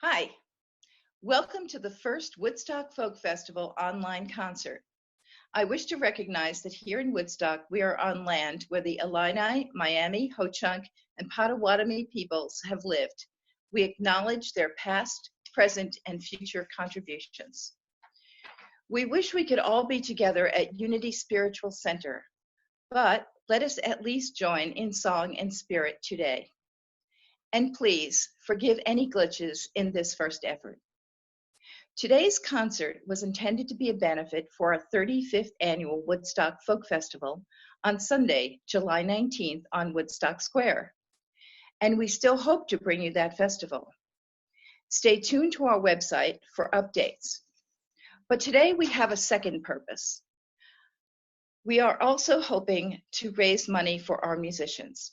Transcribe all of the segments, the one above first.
Hi, welcome to the first Woodstock Folk Festival online concert. I wish to recognize that here in Woodstock, we are on land where the Illini, Miami, Ho-Chunk, and Potawatomi peoples have lived. We acknowledge their past, present, and future contributions. We wish we could all be together at Unity Spiritual Center, but let us at least join in song and spirit today. And please forgive any glitches in this first effort. Today's concert was intended to be a benefit for our 35th annual Woodstock Folk Festival on Sunday, July 19th on Woodstock Square. And we still hope to bring you that festival. Stay tuned to our website for updates. But today we have a second purpose. We are also hoping to raise money for our musicians.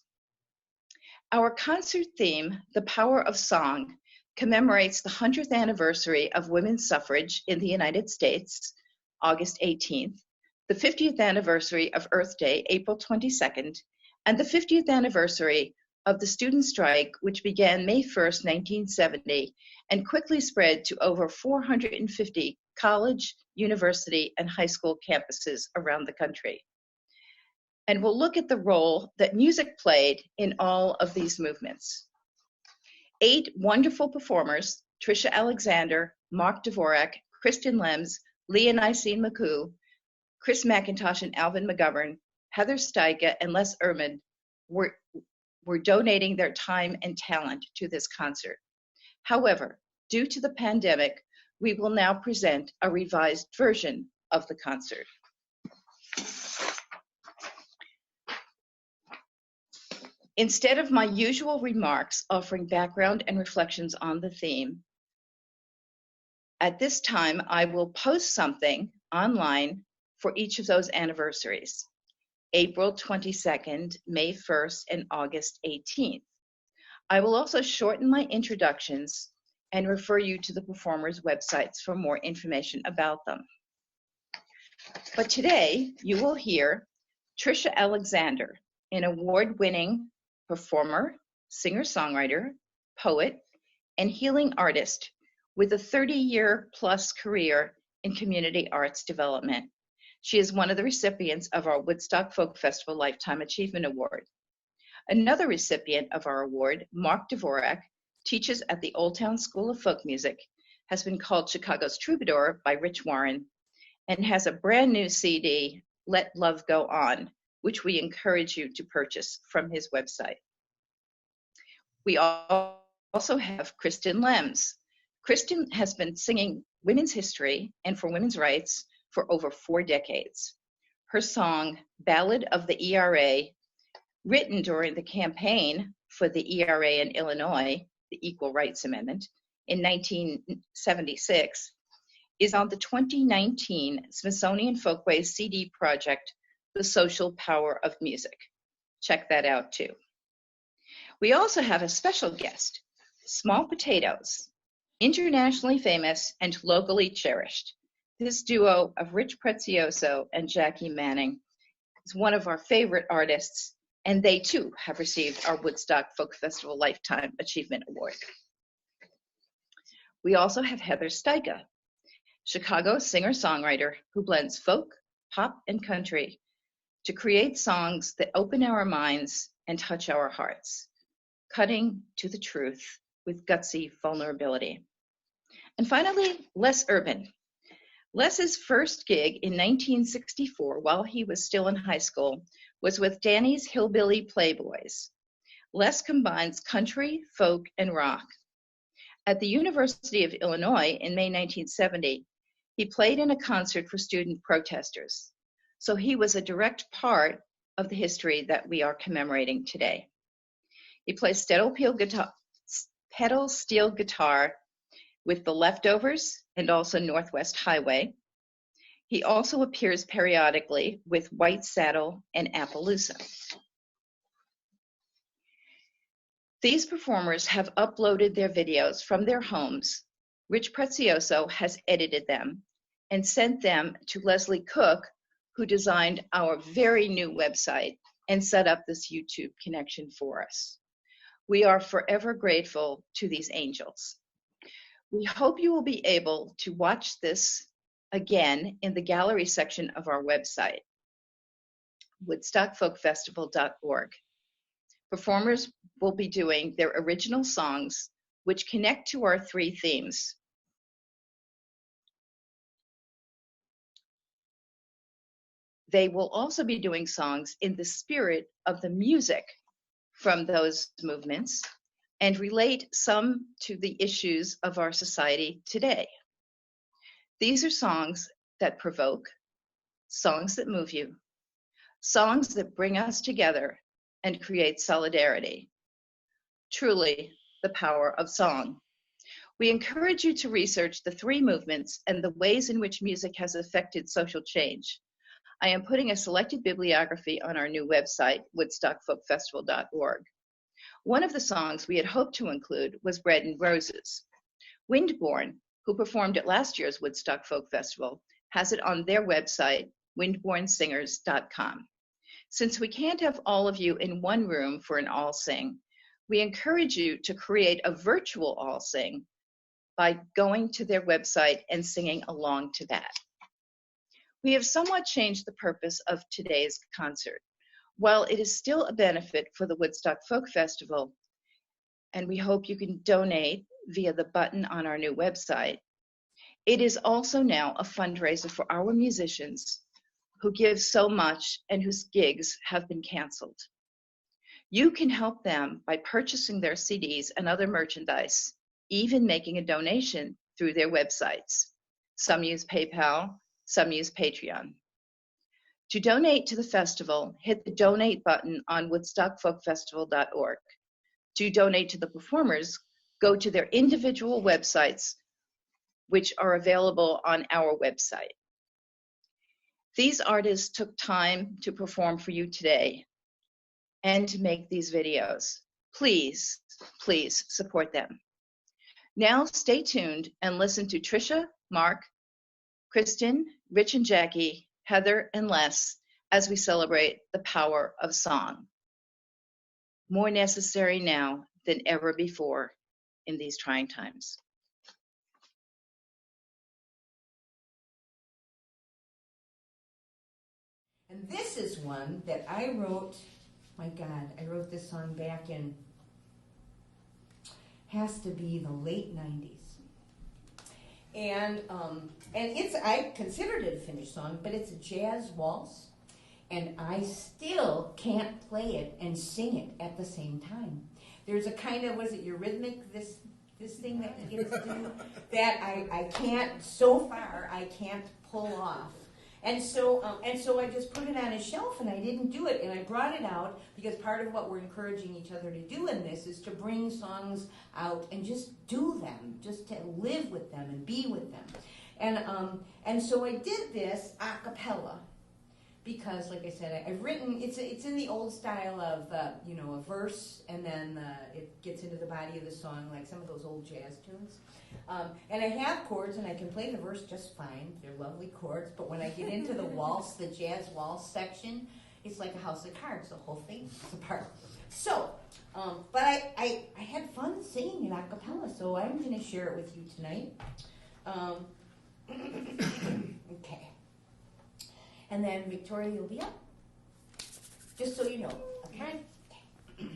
Our concert theme, The Power of Song, commemorates the 100th anniversary of women's suffrage in the United States, August 18th, the 50th anniversary of Earth Day, April 22nd, and the 50th anniversary of the student strike, which began May 1st, 1970, and quickly spread to over 450 college, university, and high school campuses around the country. And we'll look at the role that music played in all of these movements. 8 wonderful performers, Tricia Alexander, Mark Dvorak, Kristen Lems, Lee and Isene McCoo, Chris McIntosh and Alvin McGovern, Heather Steiga, and Les Erman were donating their time and talent to this concert. However, due to the pandemic, we will now present a revised version of the concert. Instead of my usual remarks offering background and reflections on the theme, at this time I will post something online for each of those anniversaries, April 22nd, May 1st, and August 18th. I will also shorten my introductions and refer you to the performers' websites for more information about them. But today you will hear Tricia Alexander, an award-winning performer, singer-songwriter, poet, and healing artist with a 30-year-plus career in community arts development. She is one of the recipients of our Woodstock Folk Festival Lifetime Achievement Award. Another recipient of our award, Mark Dvorak, teaches at the Old Town School of Folk Music, has been called Chicago's Troubadour by Rich Warren, and has a brand new CD, Let Love Go On, which we encourage you to purchase from his website. We also have Kristen Lems. Kristen has been singing women's history and for women's rights for over 4 decades. Her song, Ballad of the ERA, written during the campaign for the ERA in Illinois, the Equal Rights Amendment, in 1976, is on the 2019 Smithsonian Folkways CD project, The Social Power of Music. Check that out too. We also have a special guest, Small Potatoes, internationally famous and locally cherished. This duo of Rich Prezioso and Jackie Manning is one of our favorite artists, and they too have received our Woodstock Folk Festival Lifetime Achievement Award. We also have Heather Steiga, Chicago singer-songwriter who blends folk, pop, and country to create songs that open our minds and touch our hearts, cutting to the truth with gutsy vulnerability. And finally, Les Erman. Les's first gig in 1964, while he was still in high school, was with Danny's Hillbilly Playboys. Les combines country, folk, and rock. At the University of Illinois in May 1970, he played in a concert for student protesters. So he was a direct part of the history that we are commemorating today. He plays pedal steel guitar with The Leftovers and also Northwest Highway. He also appears periodically with White Saddle and Appaloosa. These performers have uploaded their videos from their homes. Rich Prezioso has edited them and sent them to Leslie Cook, who designed our very new website and set up this YouTube connection for us. We are forever grateful to these angels. We hope you will be able to watch this again in the gallery section of our website, woodstockfolkfestival.org. Performers will be doing their original songs, which connect to our three themes. They will also be doing songs in the spirit of the music from those movements and relate some to the issues of our society today. These are songs that provoke, songs that move you, songs that bring us together and create solidarity. Truly, the power of song. We encourage you to research the three movements and the ways in which music has affected social change. I am putting a selected bibliography on our new website, woodstockfolkfestival.org. One of the songs we had hoped to include was Bread and Roses. Windborne, who performed at last year's Woodstock Folk Festival, has it on their website, windbornesingers.com. Since we can't have all of you in one room for an all sing, we encourage you to create a virtual all sing by going to their website and singing along to that. We have somewhat changed the purpose of today's concert. While it is still a benefit for the Woodstock Folk Festival, and we hope you can donate via the button on our new website, it is also now a fundraiser for our musicians who give so much and whose gigs have been canceled. You can help them by purchasing their CDs and other merchandise, even making a donation through their websites. Some use PayPal, some use Patreon. To donate to the festival, hit the donate button on woodstockfolkfestival.org. To donate to the performers, go to their individual websites, which are available on our website. These artists took time to perform for you today and to make these videos. Please, please support them. Now stay tuned and listen to Trisha, Mark, Kristen, Rich and Jackie, Heather and Les as we celebrate the power of song. More necessary now than ever before in these trying times. And this is one that I wrote, my God, I wrote this song back in, has to be the late 90s. And it's, I considered it a finished song, but it's a jazz waltz, and I still can't play it and sing it at the same time. There's a kind of, was it eurythmic, this thing that you get to do, that I can't, so far, I can't pull off. And so I just put it on a shelf and I didn't do it, and I brought it out because part of what we're encouraging each other to do in this is to bring songs out and just do them, just to live with them and be with them. And so I did this a cappella because, like I said, I've written, it's in the old style of, a verse and then it gets into the body of the song, like some of those old jazz tunes. And I have chords, and I can play the verse just fine. They're lovely chords, but when I get into the waltz, the jazz waltz section, it's like a house of cards. The whole thing is apart. So, but I had fun singing it a cappella, so I'm going to share it with you tonight. Okay. And then Victoria, you'll be up, just so you know. Okay? Okay.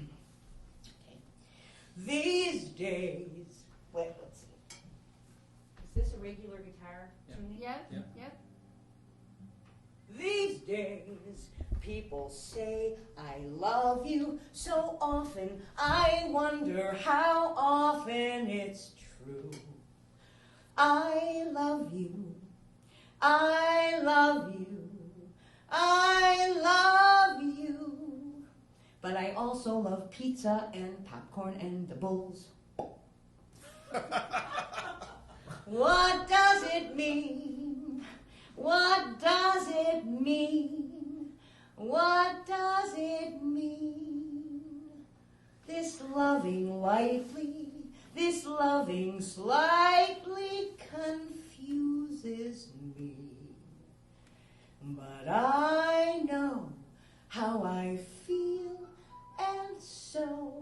These days, wait, let's see. Is this a regular guitar tuning? Yeah. Yeah. Yep. These days, people say, I love you so often, I wonder how often it's true. I love you, I love you, I love you, but I also love pizza and popcorn and the Bulls. What does it mean? What does it mean? What does it mean? This loving lightly, this loving slightly confuses me. But I know how I feel, and so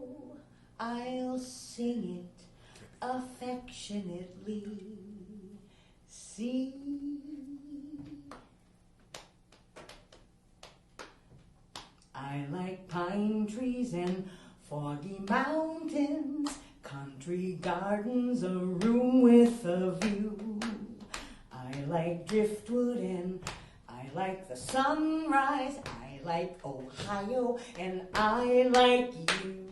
I'll sing it affectionately. infinitely see. I like pine trees and foggy mountains, country gardens, a room with a view. I like driftwood and I like the sunrise. I like Ohio and I like you.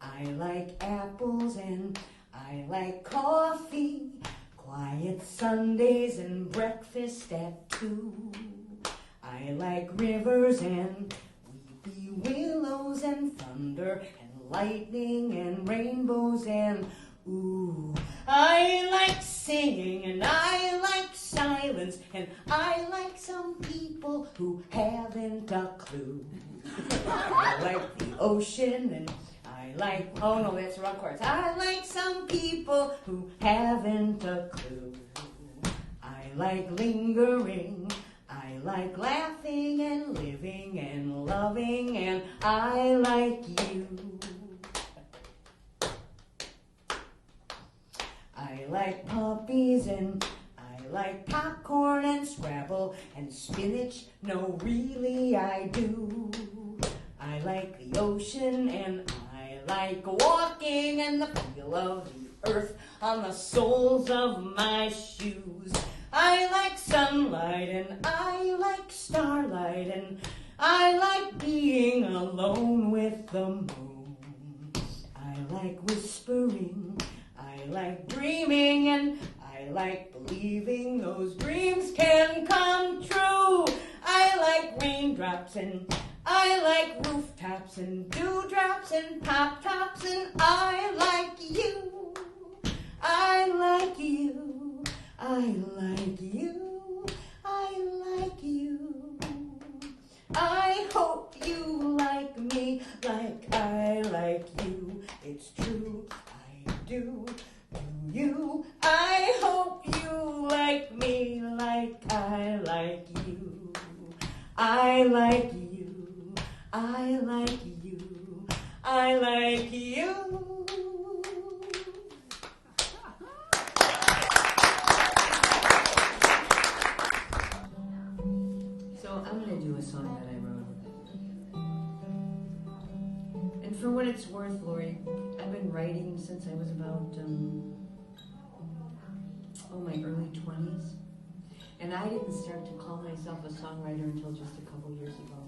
I like apples and I like coffee, quiet Sundays and breakfast at 2. I like rivers and weepy willows and thunder and lightning and rainbows and ooh. I like singing and I like silence and I like some people who haven't a clue. I like the ocean and I like, oh no, that's the wrong chorus. I like some people who haven't a clue. I like lingering, I like laughing and living and loving, and I like you. I like puppies and I like popcorn and Scrabble and spinach. No, really I do. I like the ocean and I like walking and the feel of the earth on the soles of my shoes. I like sunlight and I like starlight and I like being alone with the moon. I like whispering, I like dreaming, and I like believing those dreams can come true. I like raindrops and I like rooftops and dewdrops and pop tops, and I like you. I like you. I like you. I like you. I hope you like me like I like you. It's true, I do. Do you? I hope you like me like I like you. I like you. I like you. I like you. So I'm going to do a song that I wrote. And for what it's worth, Lori, I've been writing since I was about, my early 20s. And I didn't start to call myself a songwriter until just a couple years ago.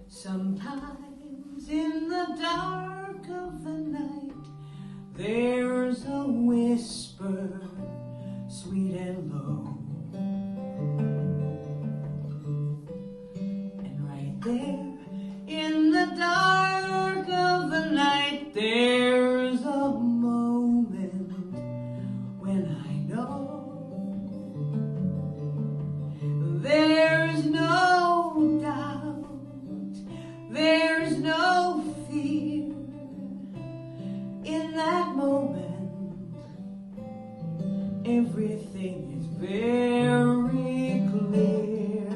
Sometimes in the dark of the night, there's a whisper, sweet and low. And right there in the dark of the night, there's a moment when I know there's no doubt, there's no fear. In that moment, everything is very clear.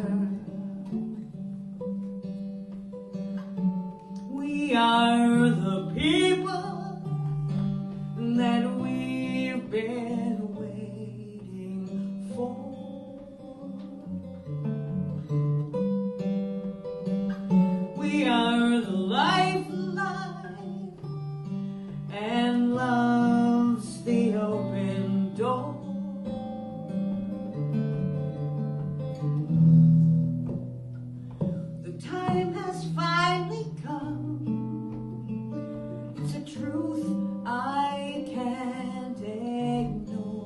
We are the people that we've been waiting for. We are the lifeline, and love's the open door. The time has finally come. It's a truth I can't ignore.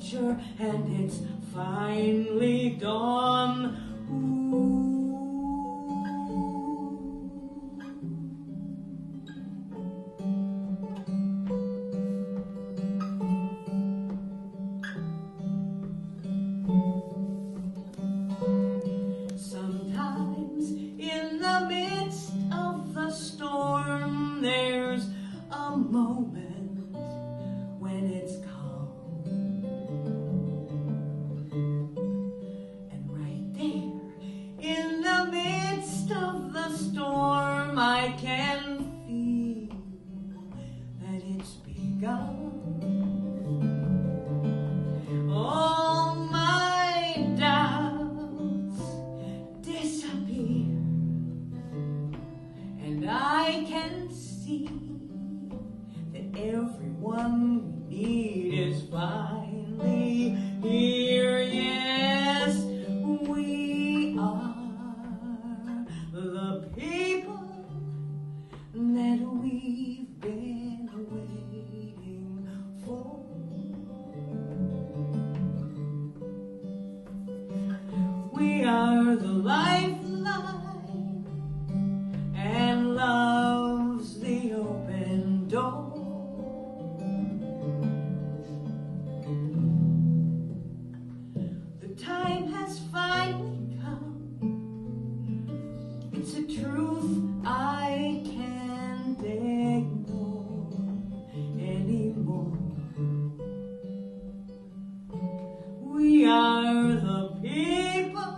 future, and it's finally dawn. Sometimes in the midst of the storm, there's a moment when it's calm, and right there in the midst of the storm, I can feel that it's begun. All my doubts disappear, and I can see that everyone we need is finally here. Yes, we are the people that we've been waiting for. We are the lifeline, and love's the open door. The time has finally come. It's a truth I can't ignore anymore. We are the people.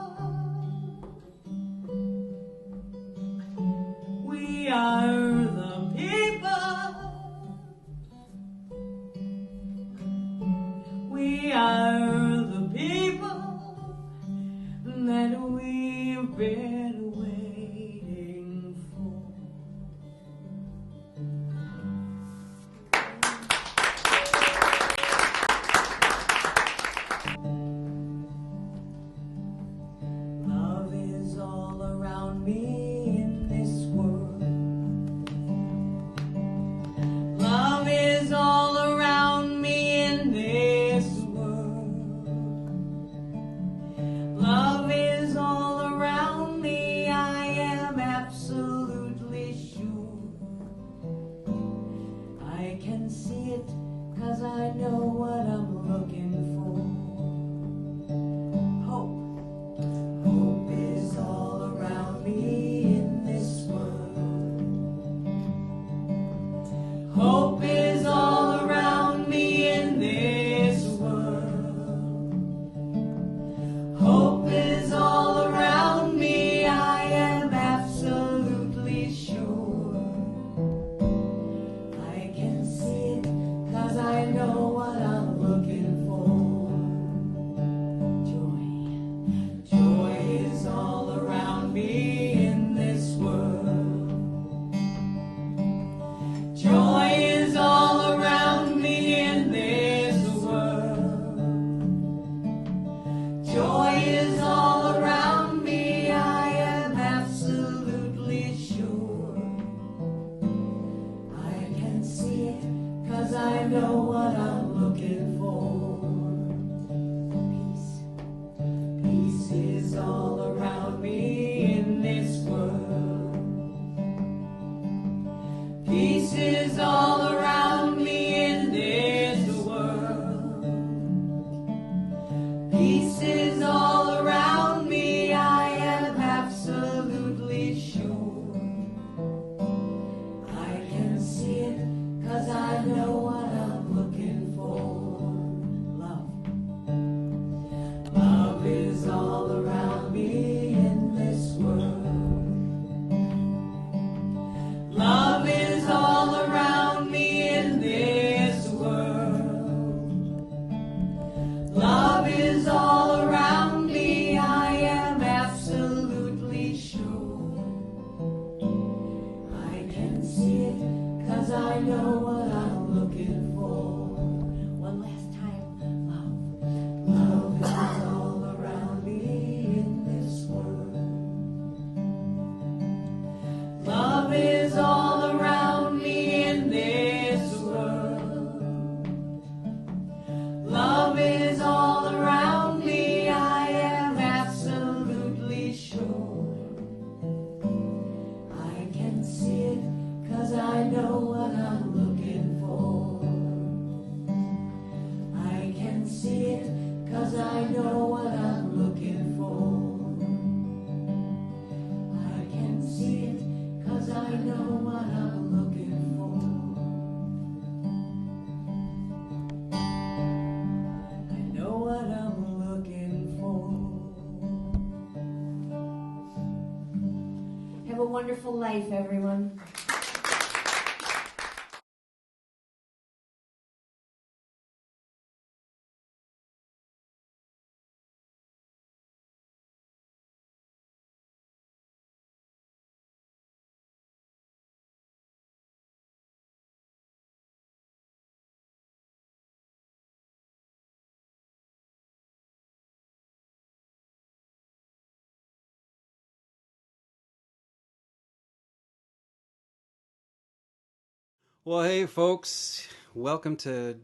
We are the people. We are the people that we've been waiting for. Love is all around me in this world. Love is all around me in this world. see it, 'cause I know what I'm looking for. I can see it, 'cause I know what I'm looking for. I know what I'm looking for. Have a wonderful life, everyone. Well, hey, folks, welcome to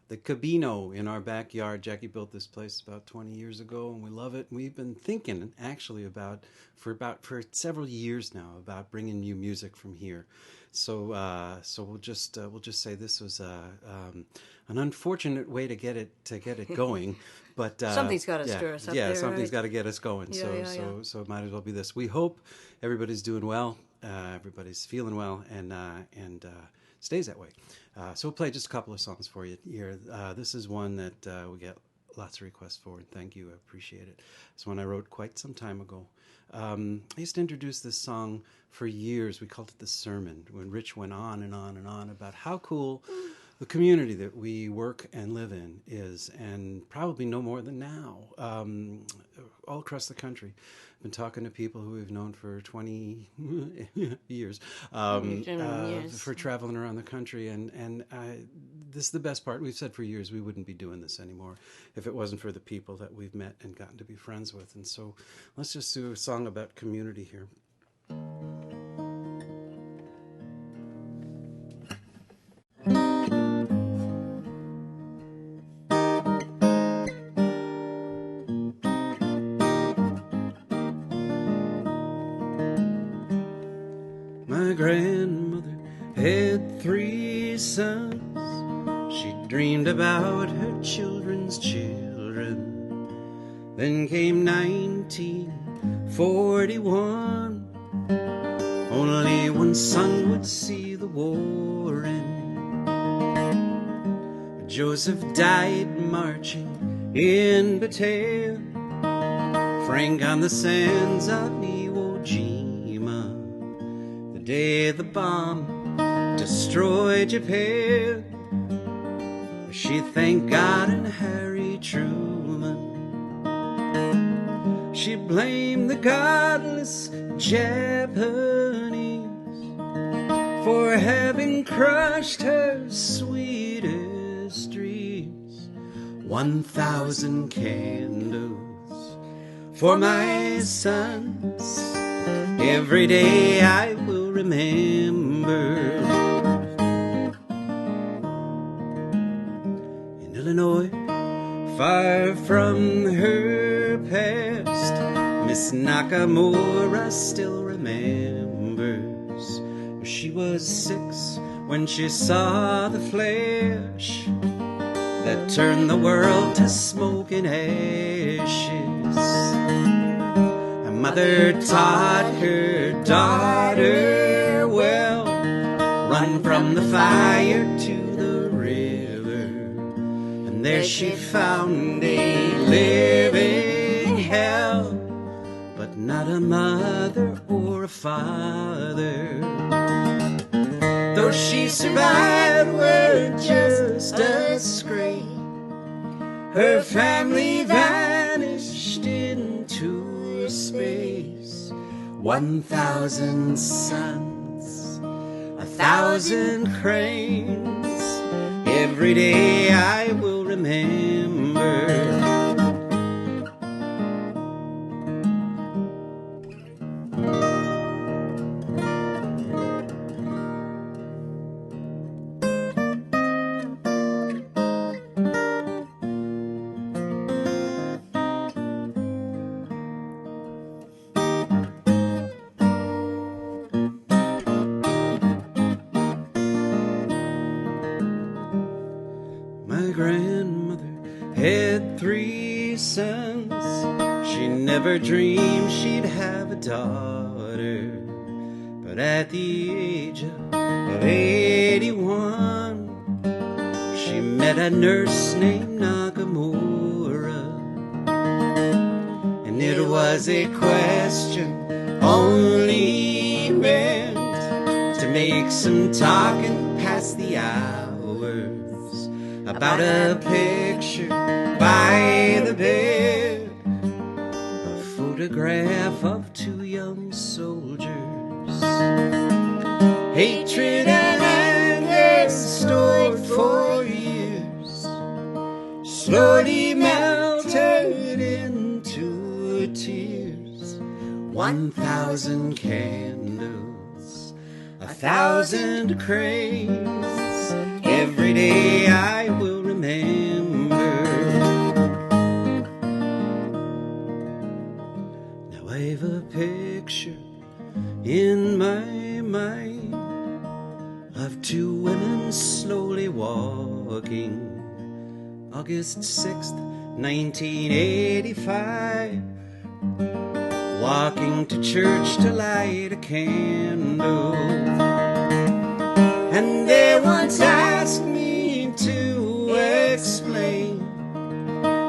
the Cabino in our backyard. Jackie built this place about 20 years ago, and we love it. We've been thinking, actually, for several years now about bringing you music from here. So we'll just say this was an unfortunate way to get it going, but something's got to stir us up. Yeah, there, something's right? got to get us going. So it might as well be this. We hope everybody's doing well, everybody's feeling well, and stays that way. So we'll play just a couple of songs for you here. This is one that we get lots of requests for, and thank you, I appreciate it. It's one I wrote quite some time ago. I used to introduce this song for years. We called it The Sermon, when Rich went on and on and on about how cool the community that we work and live in is, and probably no more than now, all across the country. I've been talking to people who we've known for 20 years, for traveling around the country, and this is the best part. We've said for years we wouldn't be doing this anymore if it wasn't for the people that we've met and gotten to be friends with. And so let's just do a song about community here. My grandmother had 3 sons. She dreamed about her children's children. Then came 1941. Only one son would see the war end. Joseph died marching in Battalion. Frank on the sands of Iwo Jima. The day the bomb destroyed Japan, she thanked God and Harry Truman. She blamed the godless Japanese for having crushed her sweetest dreams. 1,000 candles for my sons. Every day I will remember. In Illinois, far from her past, Miss Nakamura still remembers. She was 6 when she saw the flash that turned the world to smoke and ashes. Her mother taught her daughter well, run from the fire to the river. And there she found a living hell, but not a mother or a father. Though she survived, we're just a scrape. Her family vanished into space. 1,000 suns, 1,000 cranes. Every day I will remember. My grandmother had 3 sons. She never dreamed she'd have a daughter. But at the age of 81, she met a nurse named Nakamura. And it was a question only meant to make some talking past the hours about a picture by the bed, a photograph of 2 young soldiers. Hatred and anger stored for years slowly melted into tears. 1,000 candles, 1,000 cranes. Every day I will remember. Now I've a picture in my mind of 2 women slowly walking. August 6th, 1985. Walking to church to light a candle. And they once asked me to explain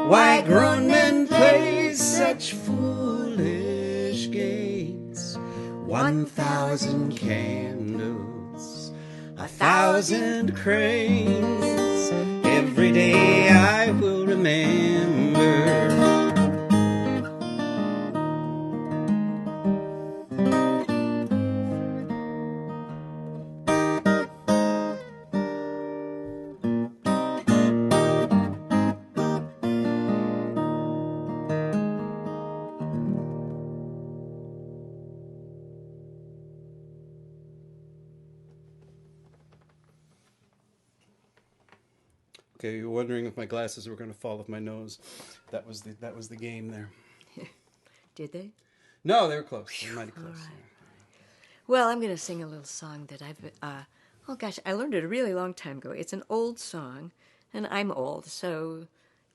why grown men play such foolish games. 1,000 candles, 1,000 cranes. Every day I will remember. Okay, you were wondering if my glasses were going to fall off my nose. That was the game there. Did they? No, they were close. They were mighty close. All right. Well, I'm going to sing a little song that I learned it a really long time ago. It's an old song, and I'm old, so,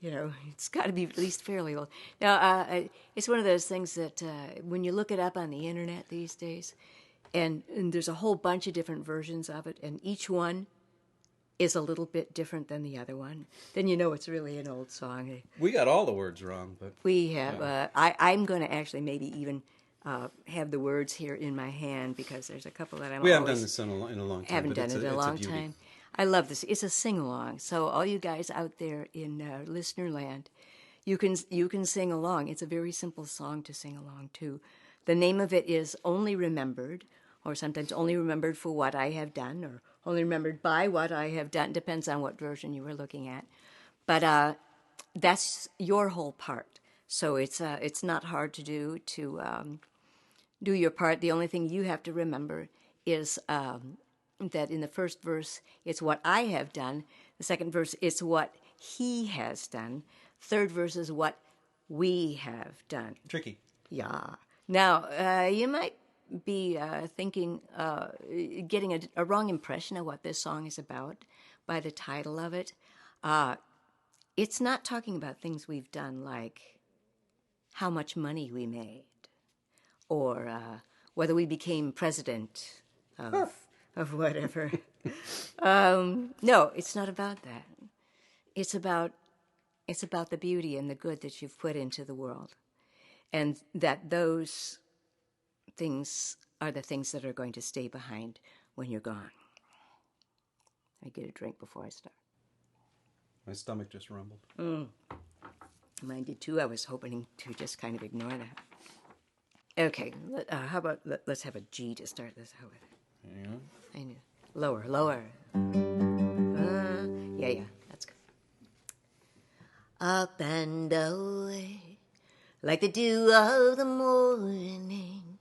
it's got to be at least fairly old. Now, it's one of those things that when you look it up on the internet these days, and there's a whole bunch of different versions of it, and each one is a little bit different than the other one, then you know it's really an old song. We got all the words wrong, but we have. Yeah. I'm going to actually maybe even have the words here in my hand because there's a couple that we haven't done this in a long time. Haven't done it in a long time. I love this. It's a sing along. So all you guys out there in listener land, you can sing along. It's a very simple song to sing along to. The name of it is Only Remembered, or sometimes Only Remembered for What I Have Done, or Only Remembered by What I Have Done. Depends on what version you were looking at. But that's your whole part. So it's not hard to do your part. The only thing you have to remember is that in the first verse, it's what I have done. The second verse, it's what he has done. Third verse is what we have done. Tricky. Yeah. Now, you might be thinking, getting a wrong impression of what this song is about by the title of it. It's not talking about things we've done like how much money we made or whether we became president of whatever. No, it's not about that. It's about the beauty and the good that you've put into the world, and that those things are the things that are going to stay behind when you're gone. I get a drink before I start. My stomach just rumbled. Mine did too. I was hoping to just kind of ignore that. Okay, how about let's have a G to start this out with. Yeah. I knew. Lower. Yeah, that's good. Up and away, like the dew of the morning,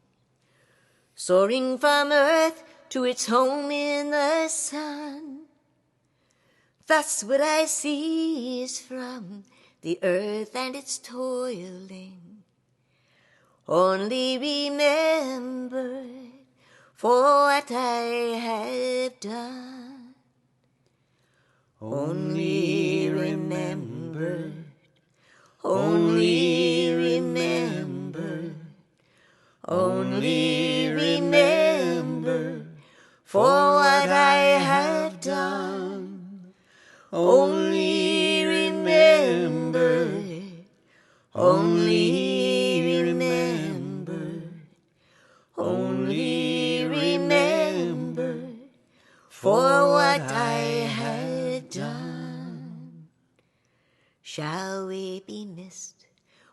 soaring from earth to its home in the sun. Thus what I see is from the earth and its toiling, only remembered for what I have done. Only remembered only remember, only remember for what I have done. Only remember, only remember, only remember for what I had done. Shall we be missed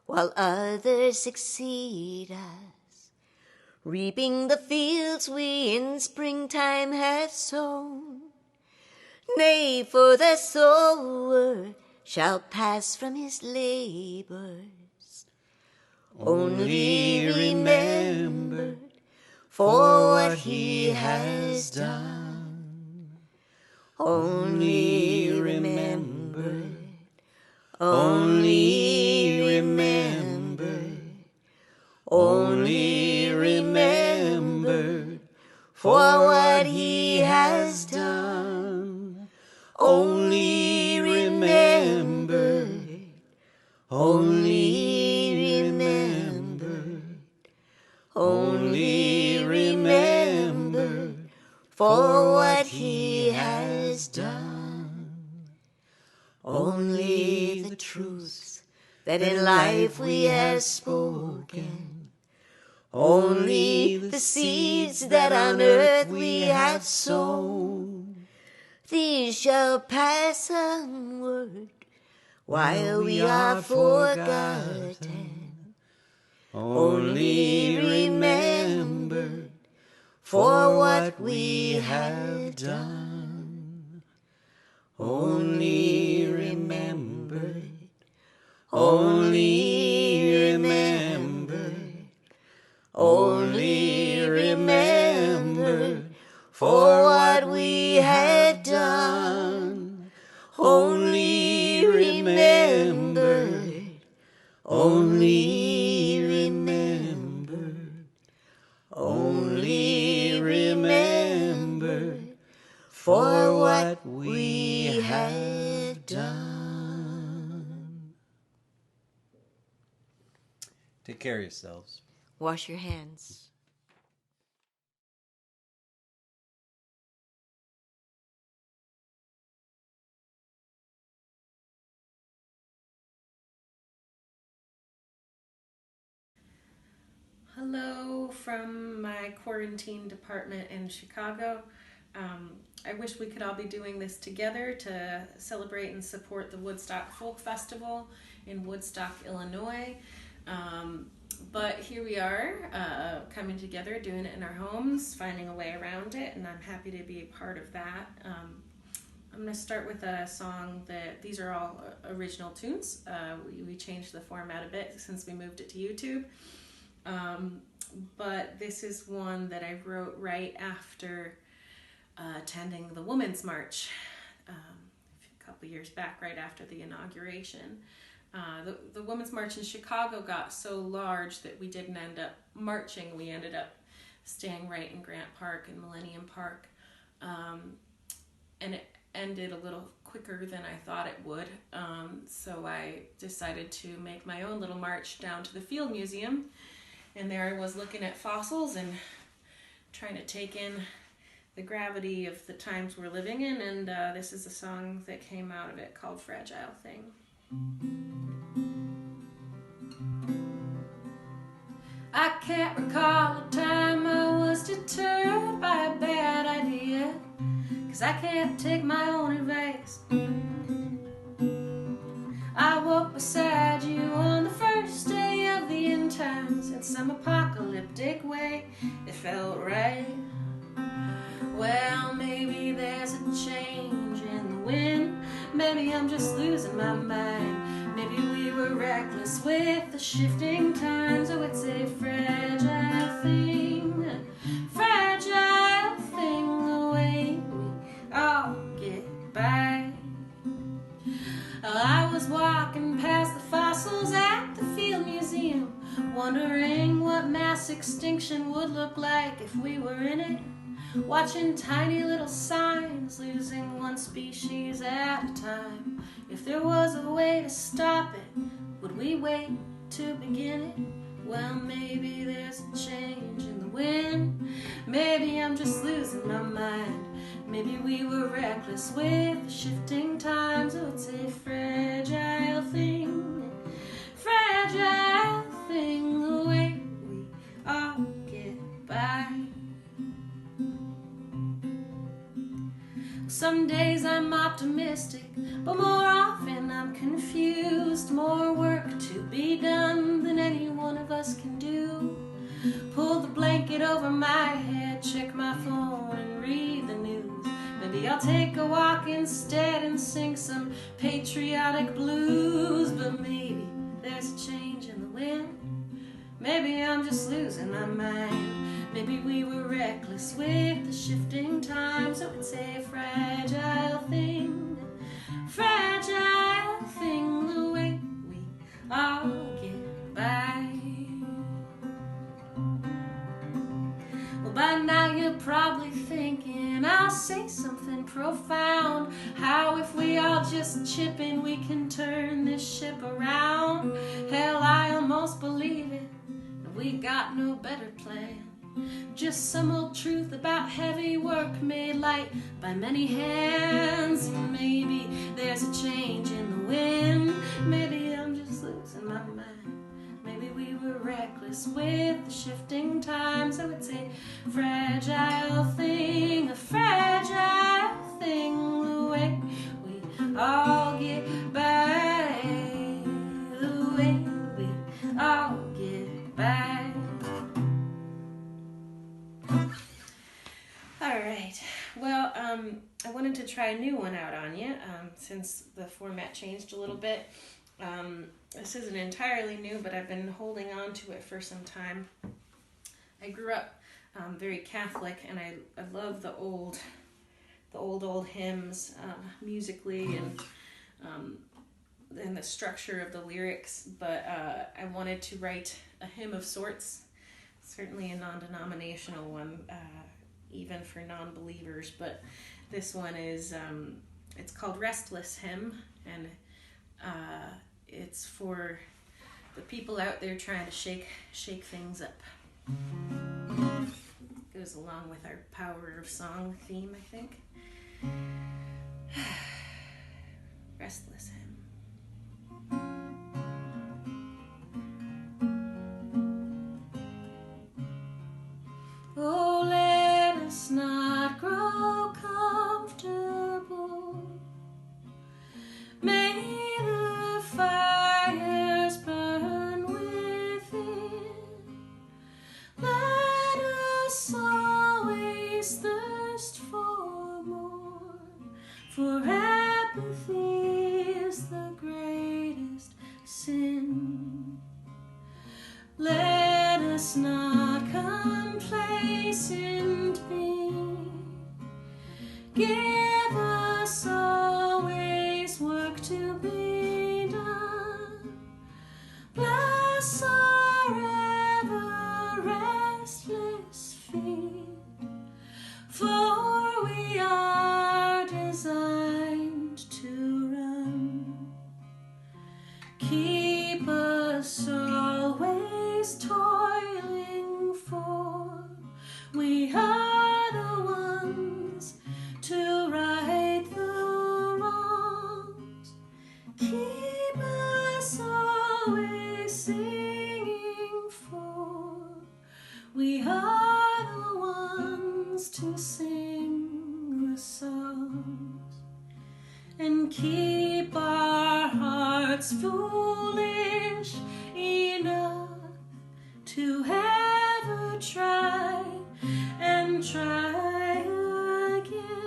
while others succeed us, reaping the fields we in springtime have sown? Nay, for the sower shall pass from his labors, only remembered for what he has done. Only remembered, only remembered, only remembered for what he has done. Only remembered, only remembered, only remembered for what he has done. Only the truths that in life we have spoken, only the seeds that on earth we have sown, these shall pass onward while we are forgotten. Only remembered for what we have done. Only remembered, only remembered, only remembered for what we have done. Only remembered, only remembered, only remembered for what we have done. Take care of yourselves. Wash your hands. Hello from my quarantine department in Chicago. I wish we could all be doing this together to celebrate and support the Woodstock Folk Festival in Woodstock, Illinois. But here we are, coming together, doing it in our homes, finding a way around it, and I'm happy to be a part of that. I'm going to start with a song that, these are all original tunes. We changed the format a bit since we moved it to YouTube. But this is one that I wrote right after attending the Women's March a couple years back, right after the inauguration. The Women's March in Chicago got so large that we didn't end up marching. We ended up staying right in Grant Park and Millennium Park. And it ended a little quicker than I thought it would. So I decided to make my own little march down to the Field Museum. And there I was looking at fossils and trying to take in the gravity of the times we're living in. And this is a song that came out of it called Fragile Thing. I can't recall a time I was deterred by a bad idea, 'cause I can't take my own advice. I walked beside you on the first day of the end times in some apocalyptic way. It felt right. Well, maybe there's a change in the wind. Maybe I'm just losing my mind. Maybe we were reckless with the shifting times. Oh, it's a fragile thing, fragile thing, the way we all get by. I was walking past the fossils at the Field Museum, wondering what mass extinction would look like if we were in it. watching tiny little signs, losing one species at a time. If there was a way to stop it, would we wait to begin it? Well, maybe there's a change in the wind. Maybe I'm just losing my mind. Maybe we were reckless with the shifting times. Oh, it's a fragile thing, the way we all get by. Some days I'm optimistic, but more often I'm confused. More work to be done than any one of us can do. Pull the blanket over my head, check my phone and read the news. Maybe I'll take a walk instead and sing some patriotic blues. But maybe there's a change in the wind. Maybe I'm just losing my mind. Maybe we were reckless with the shifting times. So it's a fragile thing, the way we all get by. Well, by now you're probably thinking I'll say something profound. How if we all just chip in, we can turn this ship around? Hell, I almost believe it. We got no better plan. Just some old truth about heavy work made light by many hands. Maybe there's a change in the wind. Maybe I'm just losing my mind. Maybe we were reckless with the shifting times. So it's a fragile thing, the way we all get by, the way we all get by. All right. Well, I wanted to try a new one out on you since the format changed a little bit. This isn't entirely new, but I've been holding on to it for some time. I grew up very Catholic, and I love the old hymns musically and the structure of the lyrics. But I wanted to write a hymn of sorts, certainly a non-denominational one. Even for non-believers, but this one is, it's called Restless Hymn, and it's for the people out there trying to shake things up. Goes along with our Power of Song theme, I think. Restless Hymn. Oh, let us not grow comfortable. May the fires burn within. Let us always thirst for more, for apathy is the greatest sin. Let us not complacent be. Give us always work to be done. Bless our ever restless feet, for we are designed to run. Keep us always toiling, for we are the ones to right the wrongs. Keep us always singing, for we are the ones to sing the songs. And keep our hearts foolish enough to ever try and try again.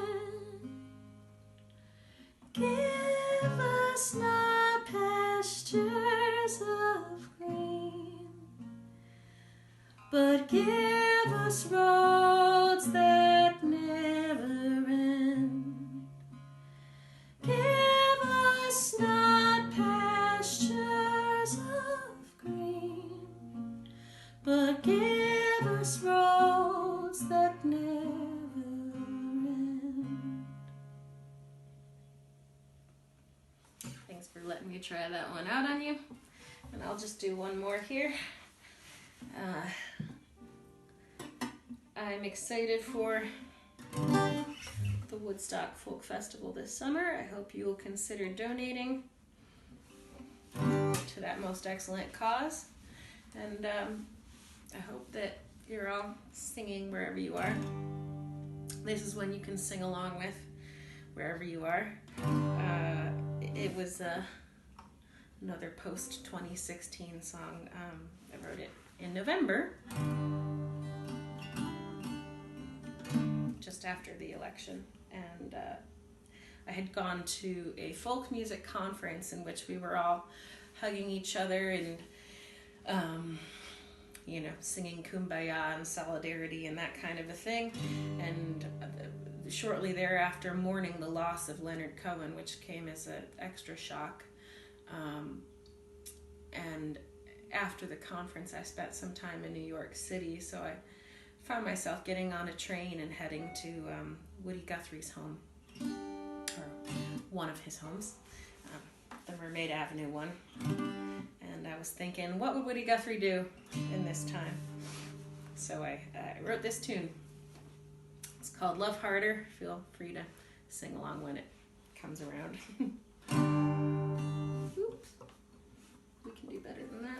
Give us not pastures of green, but give us roads that never end. Give us not pastures of green, but give us roads that never try that one out on you. And I'll just do one more here. I'm excited for the Woodstock Folk Festival this summer. I hope you will consider donating to that most excellent cause. And I hope that you're all singing wherever you are. This is one you can sing along with wherever you are. It was another post-2016 song. I wrote it in November, just after the election. And I had gone to a folk music conference in which we were all hugging each other and singing Kumbaya and solidarity and that kind of a thing. And shortly thereafter, mourning the loss of Leonard Cohen, which came as an extra shock. And after the conference, I spent some time in New York City, so I found myself getting on a train and heading to Woody Guthrie's home, or one of his homes, the Mermaid Avenue one. And I was thinking, what would Woody Guthrie do in this time? So I wrote this tune. It's called Love Harder. Feel free to sing along when it comes around. Oops. We can do better than that.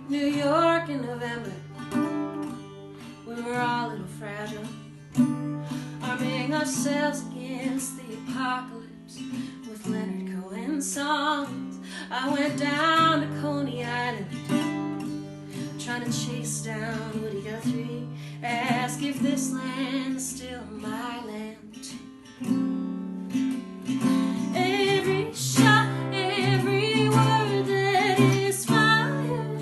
New York in November, we were all a little fragile, arming ourselves against the apocalypse with Leonard Cohen songs. I went down to Coney Island, trying to chase down Woody Guthrie, ask if this land's still my land. Every shot, every word that is fired,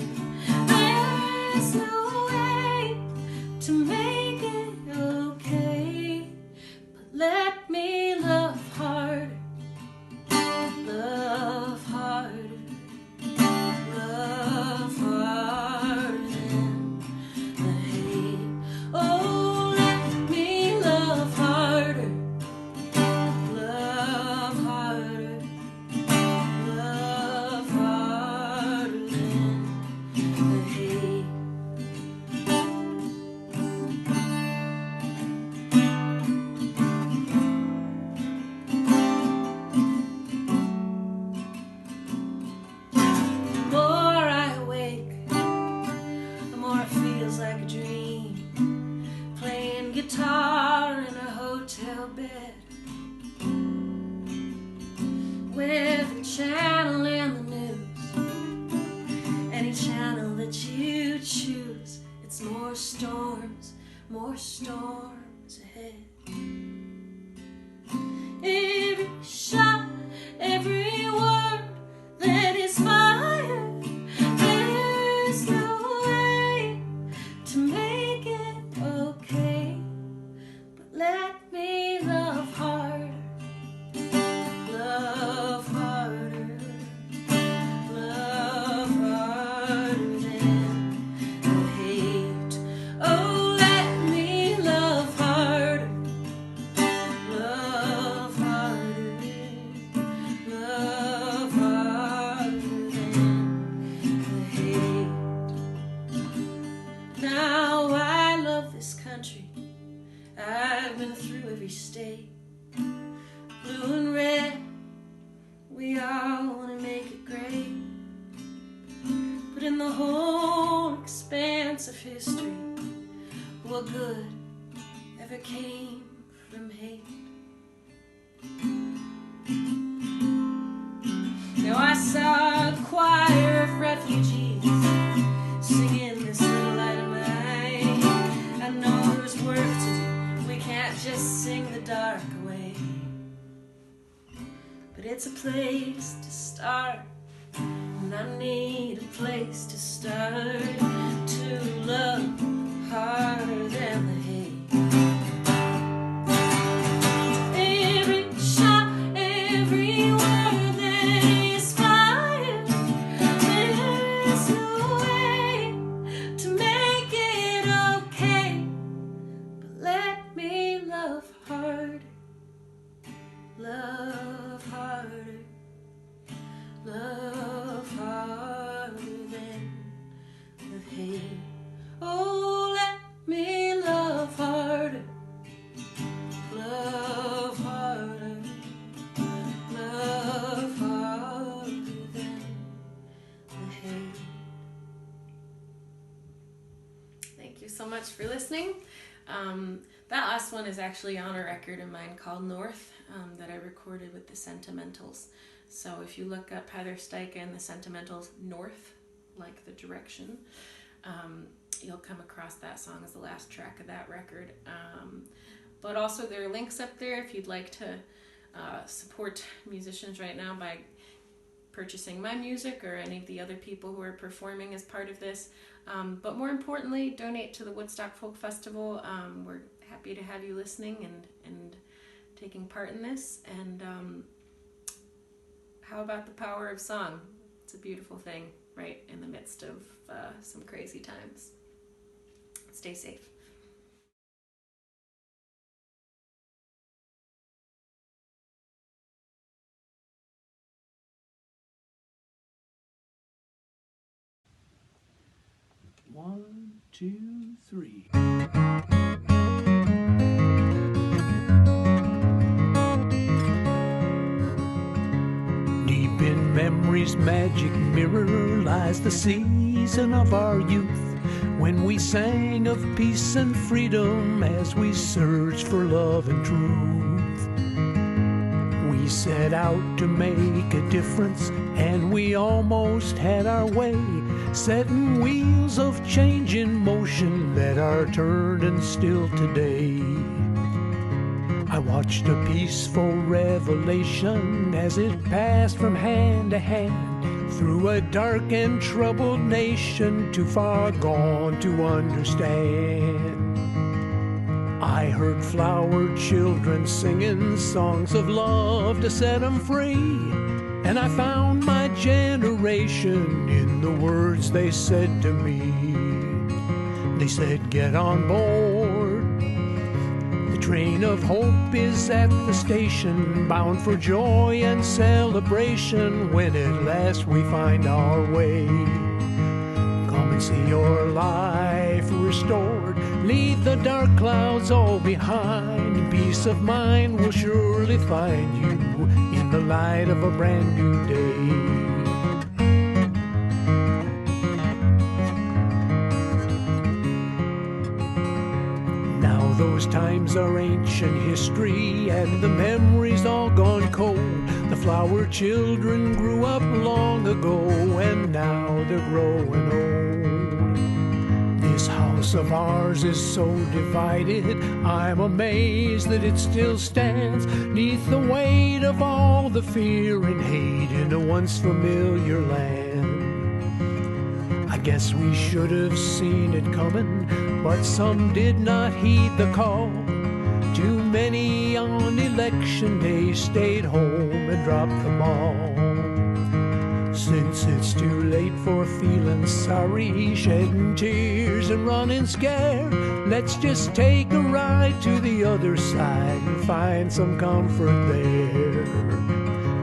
there's no way to make it okay. But let me love harder, love harder, love harder than the hate. Oh, let me love harder, love harder, love harder than the hate. The more I awake, the more it feels like a dream, playing guitar in a hotel bed, with a channel in the news, any channel that you choose. It's more storms ahead. Every shot, every word that is fired, there's no way to make it okay. But let me love harder, love harder, love harder than the hate. Oh, let me love harder, love harder, love harder than the hate. Now I love this country. I've been through every state, blue and red. We all want to make it great, but in the whole expanse of history, what good ever came from hate? Now I saw a choir of refugees singing this little light of mine. I know there's work to do. We can't just sing the dark away, but it's a place to start, and I need a place to start to love harder than the hate. Every shot, every word that is fired, there's Thank you so much for listening. That last one is actually on a record of mine called North that I recorded with the Sentimentals. So if you look up Heather Steichen and the Sentimentals, North, like the direction, you'll come across that song as the last track of that record. But also there are links up there if you'd like to support musicians right now by purchasing my music or any of the other people who are performing as part of this. But more importantly, donate to the Woodstock Folk Festival. We're happy to have you listening and taking part in this. And how about the power of song? It's a beautiful thing right in the midst of some crazy times. Stay safe. One, two, three. Deep in memory's magic mirror lies the season of our youth, when we sang of peace and freedom as we searched for love and truth. We set out to make a difference, and we almost had our way, setting wheels of change in motion that are turning still today. I watched a peaceful revelation as it passed from hand to hand through a dark and troubled nation too far gone to understand. I heard flower children singing songs of love to set them free, and I found my generation in the words they said to me. They said, get on board. The train of hope is at the station, bound for joy and celebration when at last we find our way. Come and see your life restored. Leave the dark clouds all behind. Peace of mind will surely find you in the light of a brand new day. Now those times are ancient history, and the memories all gone cold. The flower children grew up long ago, and now they're growing old. This house of ours is so divided, I'm amazed that it still stands, 'neath the weight of all the fear and hate in a once familiar land. I guess we should have seen it coming, but some did not heed the call. Too many on election day stayed home and dropped the ball. Since it's too late for feeling sorry, shedding tears and running scared, let's just take a ride to the other side and find some comfort there.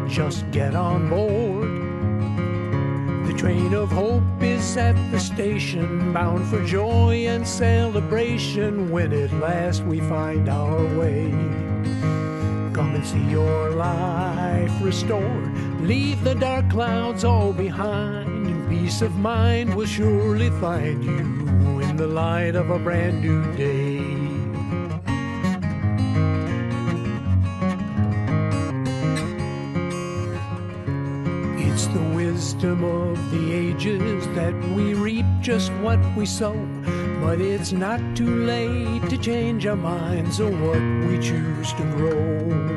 Just get on board. The train of hope is at the station, bound for joy and celebration when at last we find our way. Come and see your life restored. Leave the dark clouds all behind, and peace of mind will surely find you in the light of a brand new day. It's the wisdom of the ages that we reap just what we sow, but it's not too late to change our minds or what we choose to grow.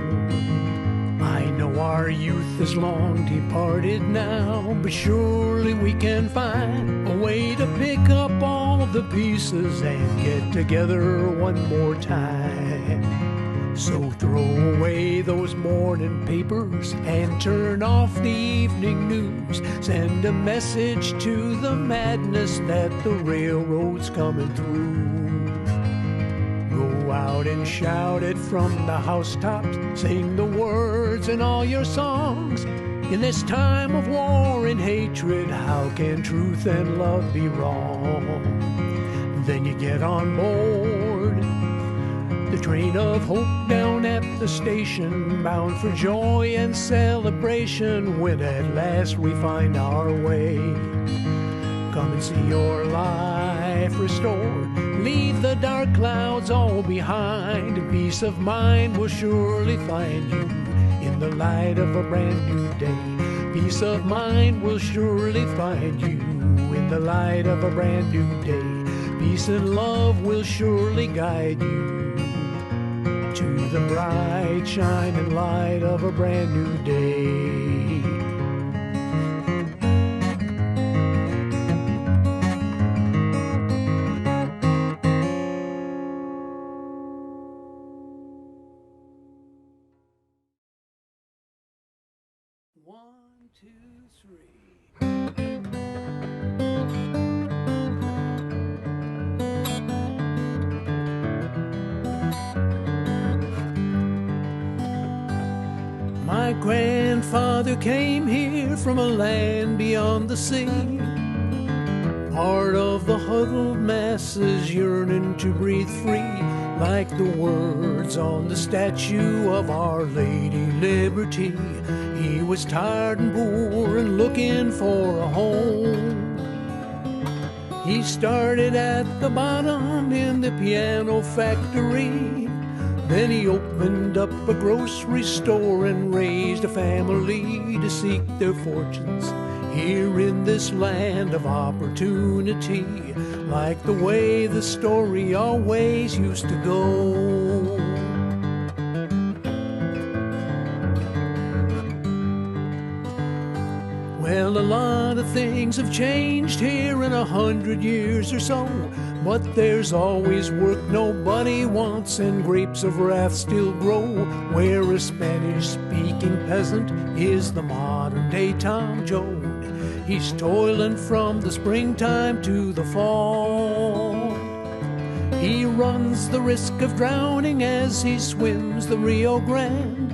I know our youth is long departed now, but surely we can find a way to pick up all the pieces and get together one more time. So throw away those morning papers and turn off the evening news. Send a message to the madness that the railroad's coming through. Go out and shout it from the housetops. Sing the words in all your songs. In this time of war and hatred, how can truth and love be wrong? Then you get on board the train of hope down at the station, bound for joy and celebration when at last we find our way. Come and see your life restored. Leave the dark clouds all behind. Peace of mind will surely find you in the light of a brand new day. Peace of mind will surely find you in the light of a brand new day. Peace and love will surely guide you to the bright shining light of a brand new day. One, two, three. My grandfather came here from a land beyond the sea, part of the huddled masses yearning to breathe free, like the words on the statue of Our Lady Liberty. He was tired and poor and looking for a home. He started at the bottom in the piano factory. Then he opened up a grocery store and raised a family to seek their fortunes here in this land of opportunity, like the way the story always used to go. Well, a lot of things have changed here in 100 years or so, but there's always work nobody wants, and grapes of wrath still grow where a Spanish-speaking peasant is the modern-day Tom Joad. He's toiling from the springtime to the fall. He runs the risk of drowning as he swims the Rio Grande,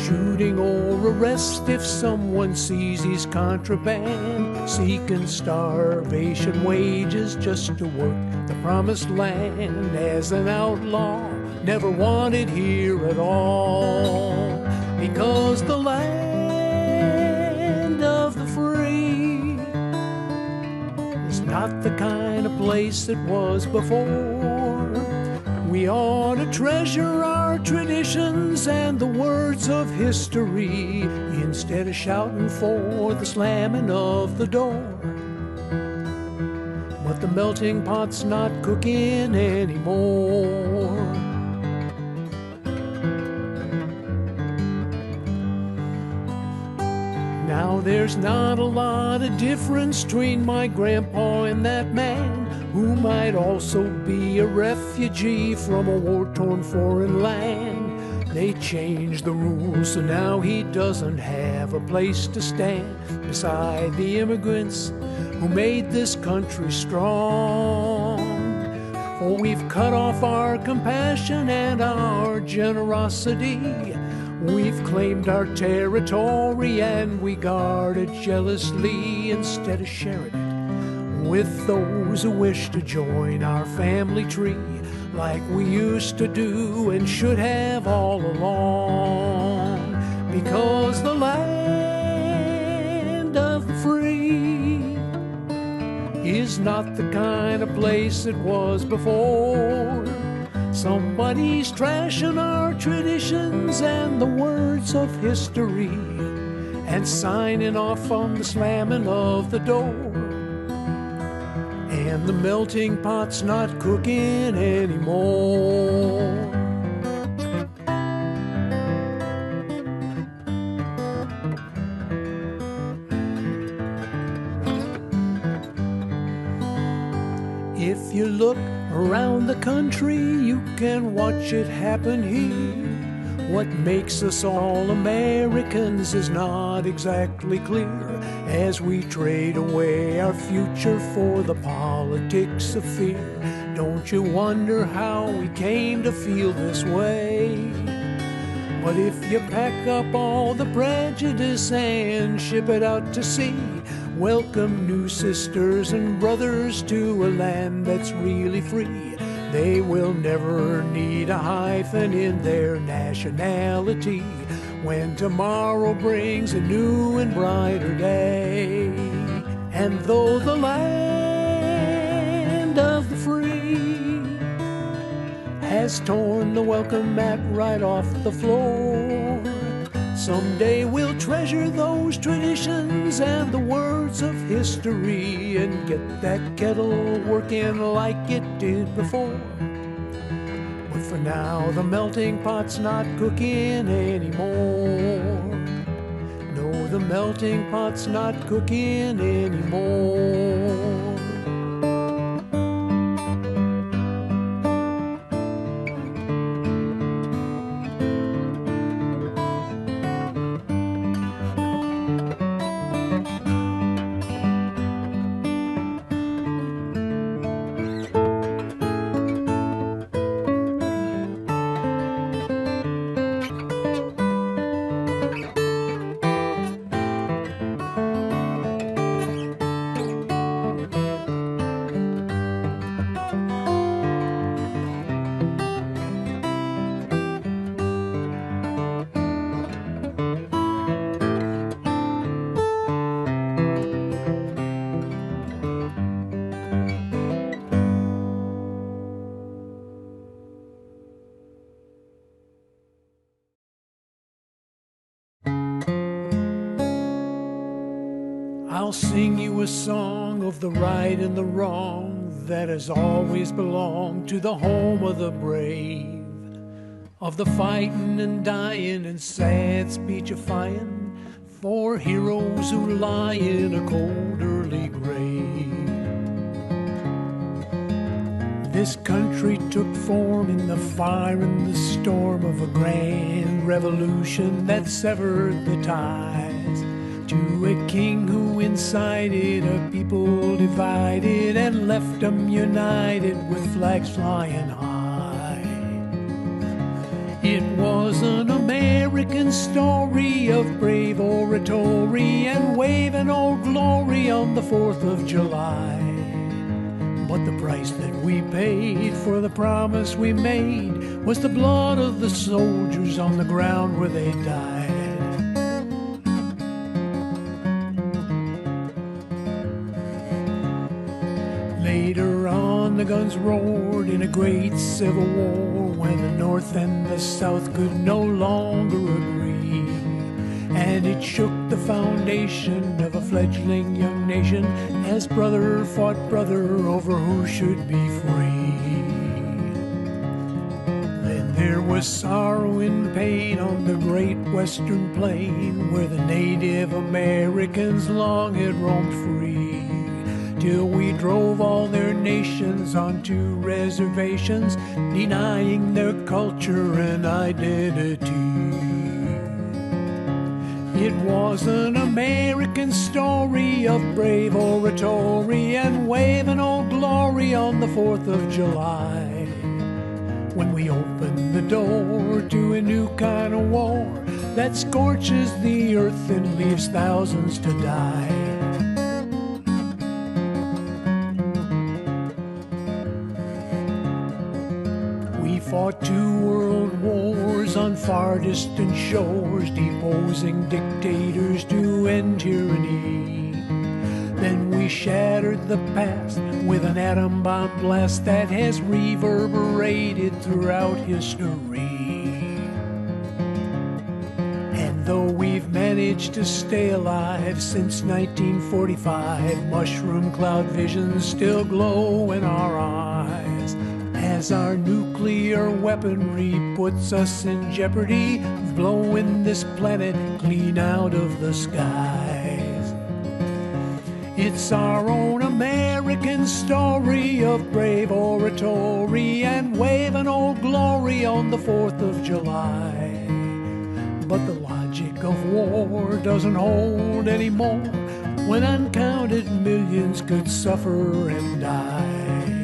shooting or arrest if someone sees he's contraband, seeking starvation wages just to work the promised land. As an outlaw, never wanted here at all, because the land of the free is not the kind of place it was before. We ought to treasure our traditions and the words of history instead of shouting for the slamming of the door. But the melting pot's not cooking anymore. Now there's not a lot of difference between my grandpa and that man, who might also be a refugee from a war-torn foreign land. They changed the rules, so now he doesn't have a place to stand beside the immigrants who made this country strong. For we've cut off our compassion and our generosity. We've claimed our territory and we guard it jealously instead of sharing it with those who wish to join our family tree, like we used to do and should have all along. Because the land of the free is not the kind of place it was before. Somebody's trashing our traditions and the words of history, and signing off on the slamming of the door. And the melting pot's not cooking anymore. If you look around the country, you can watch it happen here. What makes us all Americans is not exactly clear, as we trade away our future for the politics of fear. Don't you wonder how we came to feel this way? But if you pack up all the prejudice and ship it out to sea, welcome new sisters and brothers to a land that's really free. They will never need a hyphen in their nationality when tomorrow brings a new and brighter day. And though the land of the free has torn the welcome mat right off the floor, someday we'll treasure those traditions and the words of history and get that kettle working like it did before. But for now, the melting pot's not cooking anymore. No, the melting pot's not cooking anymore. I'll sing you a song of the right and the wrong that has always belonged to the home of the brave, of the fighting and dying and sad speechifying for heroes who lie in a cold early grave. This country took form in the fire and the storm of a grand revolution that severed the ties to a king who incited a people divided and left them united with flags flying high. It was an American story of brave oratory and waving old glory on the 4th of July. But the price that we paid for the promise we made was the blood of the soldiers on the ground where they died. Later on, the guns roared in a great civil war when the North and the South could no longer agree. And it shook the foundation of a fledgling young nation as brother fought brother over who should be free. Then there was sorrow and pain on the great western plain where the Native Americans long had roamed free, till we drove all their nations onto reservations, denying their culture and identity. It was an American story of brave oratory and waving old glory on the 4th of July, when we opened the door to a new kind of war that scorches the earth and leaves thousands to die. We fought 2 world wars on far distant shores, deposing dictators to end tyranny. Then we shattered the past with an atom bomb blast that has reverberated throughout history. And though we've managed to stay alive since 1945, mushroom cloud visions still glow in our eyes as our nuclear weaponry puts us in jeopardy of blowing this planet clean out of the skies. It's our own American story of brave oratory and waving old glory on the 4th of July. But the logic of war doesn't hold anymore when uncounted millions could suffer and die.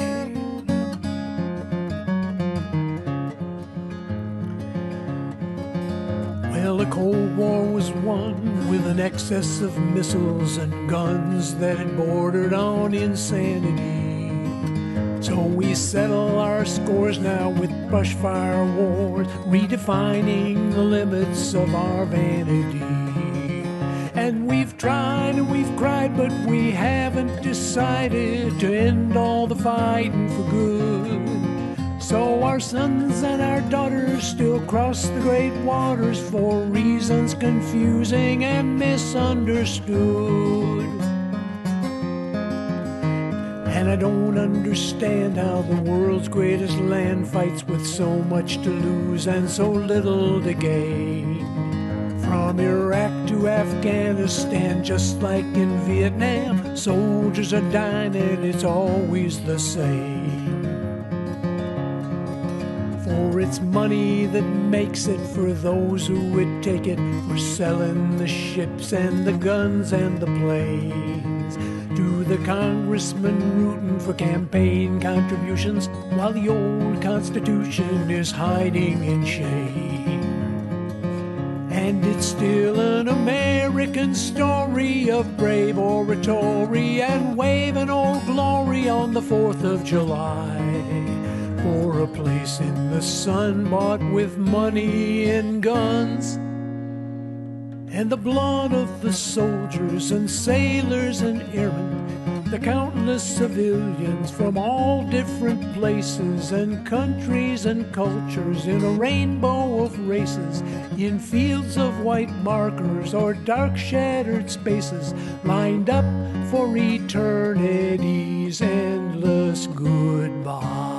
Well, the Cold War was won with an excess of missiles and guns that had bordered on insanity. So we settle our scores now with brushfire wars, redefining the limits of our vanity. And we've tried and we've cried, but we haven't decided to end all the fighting for good. So our sons and our daughters still cross the great waters for reasons confusing and misunderstood. And I don't understand how the world's greatest land fights with so much to lose and so little to gain. From Iraq to Afghanistan, just like in Vietnam, soldiers are dying and it's always the same. For it's money that makes it for those who would take it. We're selling the ships and the guns and the planes to the congressman rooting for campaign contributions, while the old Constitution is hiding in shame. And it's still an American story of brave oratory and waving old glory on the 4th of July for a place in the sun bought with money and guns and the blood of the soldiers and sailors and airmen, the countless civilians from all different places and countries and cultures in a rainbow of races, in fields of white markers or dark shattered spaces, lined up for eternity's endless goodbye.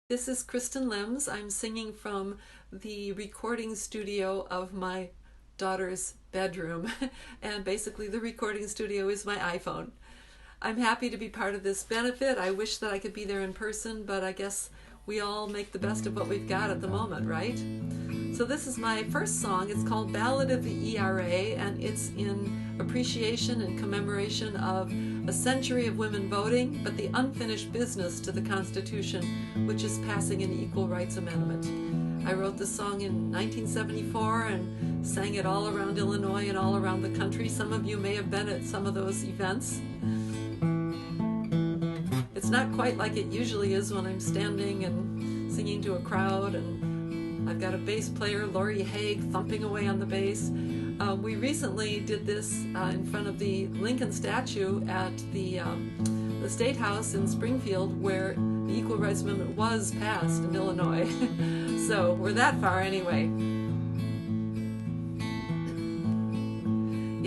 This is Kristen Limbs. I'm singing from the recording studio of my daughter's bedroom. And basically the recording studio is my iPhone. I'm happy to be part of this benefit. I wish that I could be there in person, but I guess we all make the best of what we've got at the moment, right? So this is my first song. It's called Ballad of the ERA, and it's in appreciation and commemoration of a century of women voting, but the unfinished business to the Constitution, which is passing an Equal Rights Amendment. I wrote this song in 1974 and sang it all around Illinois and all around the country. Some of you may have been at some of those events. It's not quite like it usually is when I'm standing and singing to a crowd, and I've got a bass player, Lori Haig, thumping away on the bass. We recently did this in front of the Lincoln statue at the State House in Springfield, where the Equal Rights Amendment was passed in Illinois. So we're that far anyway.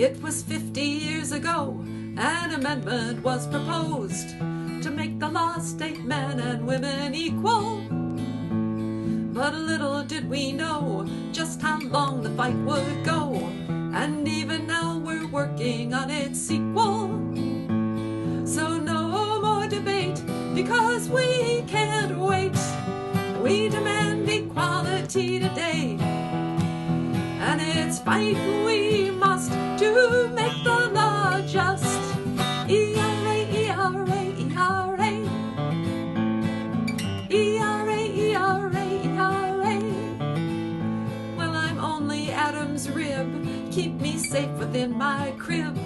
It was 50 years ago, an amendment was proposed to make the law state men and women equal. But little did we know just how long the fight would go, and even now we're working on its sequel. So no more debate, because we can't wait. We demand equality today, and it's fight we must to make the law just. ERA, ERA, ERA. ERA, ERA, ERA. Well, I'm only Adam's rib. Keep me safe within my crib.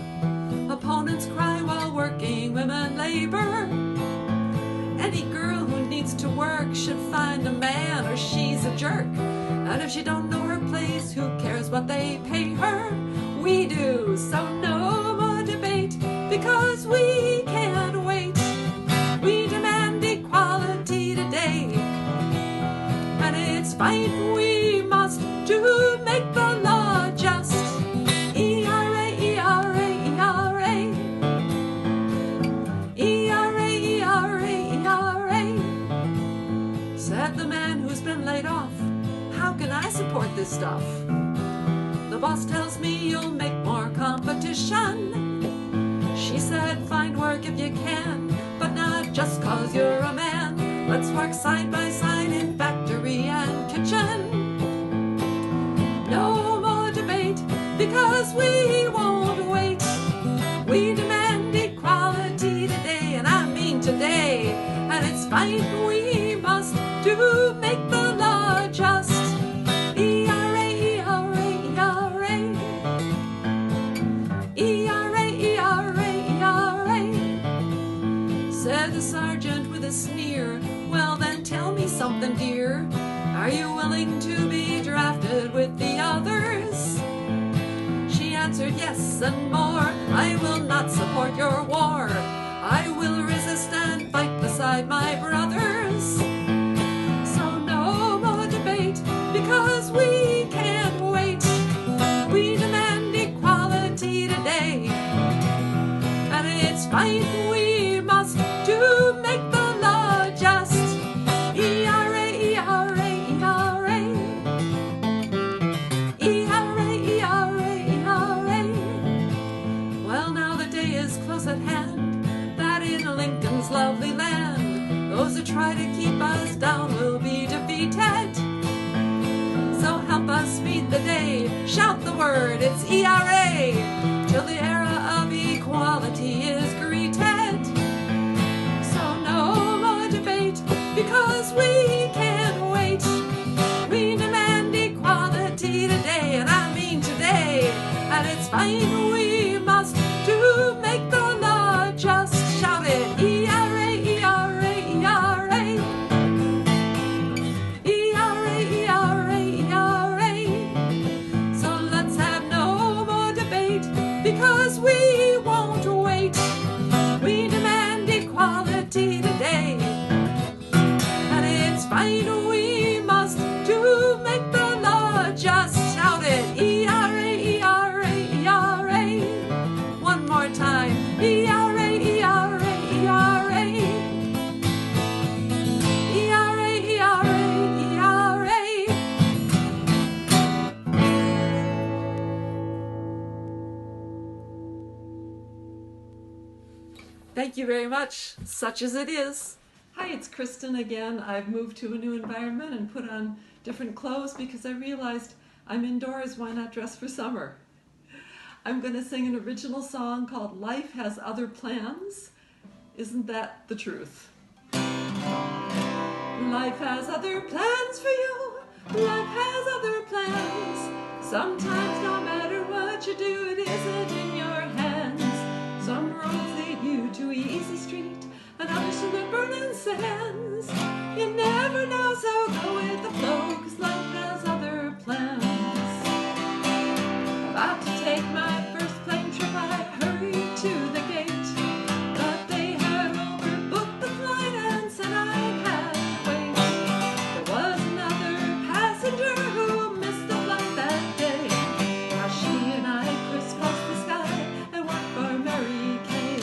Opponents cry while working women labor. Any girl who needs to work should find a man or she's a jerk. And if she don't know her place, who cares what they pay her? We do, so no more debate, because we can't wait. We demand equality today, and it's fight we must to make the law just. ERA, ERA, ERA. ERA, ERA, ERA. Said the man who's been laid off, how can I support this stuff? The boss tells me you'll make more competition. She said, find work if you can, but not just cause you're a man. Let's work side by side in factory and kitchen. No more debate, because we won't wait. We demand equality today, and I mean today. And it's fight we must to make the law just. ERA, ERA, ERA. said the sergeant with a sneer, well then tell me something, dear. Are you willing to be drafted with the others? She answered yes and more. I will not support your war. I will resist and fight beside my brothers. So no more debate, because we can't wait. We demand equality today, and it's fight we must to make the law just. E-R-A, E-R-A, E-R-A. E-R-A, E-R-A, E-R-A. Well, now the day is close at hand, that in Lincoln's lovely land, those who try to keep us down will be defeated. So help us meet the day, shout the word, it's ERA, till the era of equality is greeted. So no more debate, because we can't wait. We demand equality today, and I mean today, and it's fine we must to make the law just. Shout it, ERA, ERA, ERA. ERA, ERA, ERA. So let's have no more debate, because we won't wait. We demand equality today, and it's fine we must to make the law just. Shout it, ERA, ERA, ERA. One more time, ERA, ERA, ERA. ERA, ERA, ERA. Thank you very much. Such as it is. Hi, it's Kristen again. I've moved to a new environment and put on different clothes because I realized I'm indoors, why not dress for summer? I'm going to sing an original song called Life Has Other Plans. Isn't that the truth? Life has other plans for you. Life has other plans. Sometimes no matter what you do, it isn't in your hands. Some roads lead you to Easy Street, and others to the burning sands. You never know, so go with the flow, 'cause life has other plans. About to take my first plane trip, I hurried to the gate, but they had overbooked the flight and said I had to wait. There was another passenger who missed the flight that day. Now she and I crisscrossed the sky and went for Mary Kay.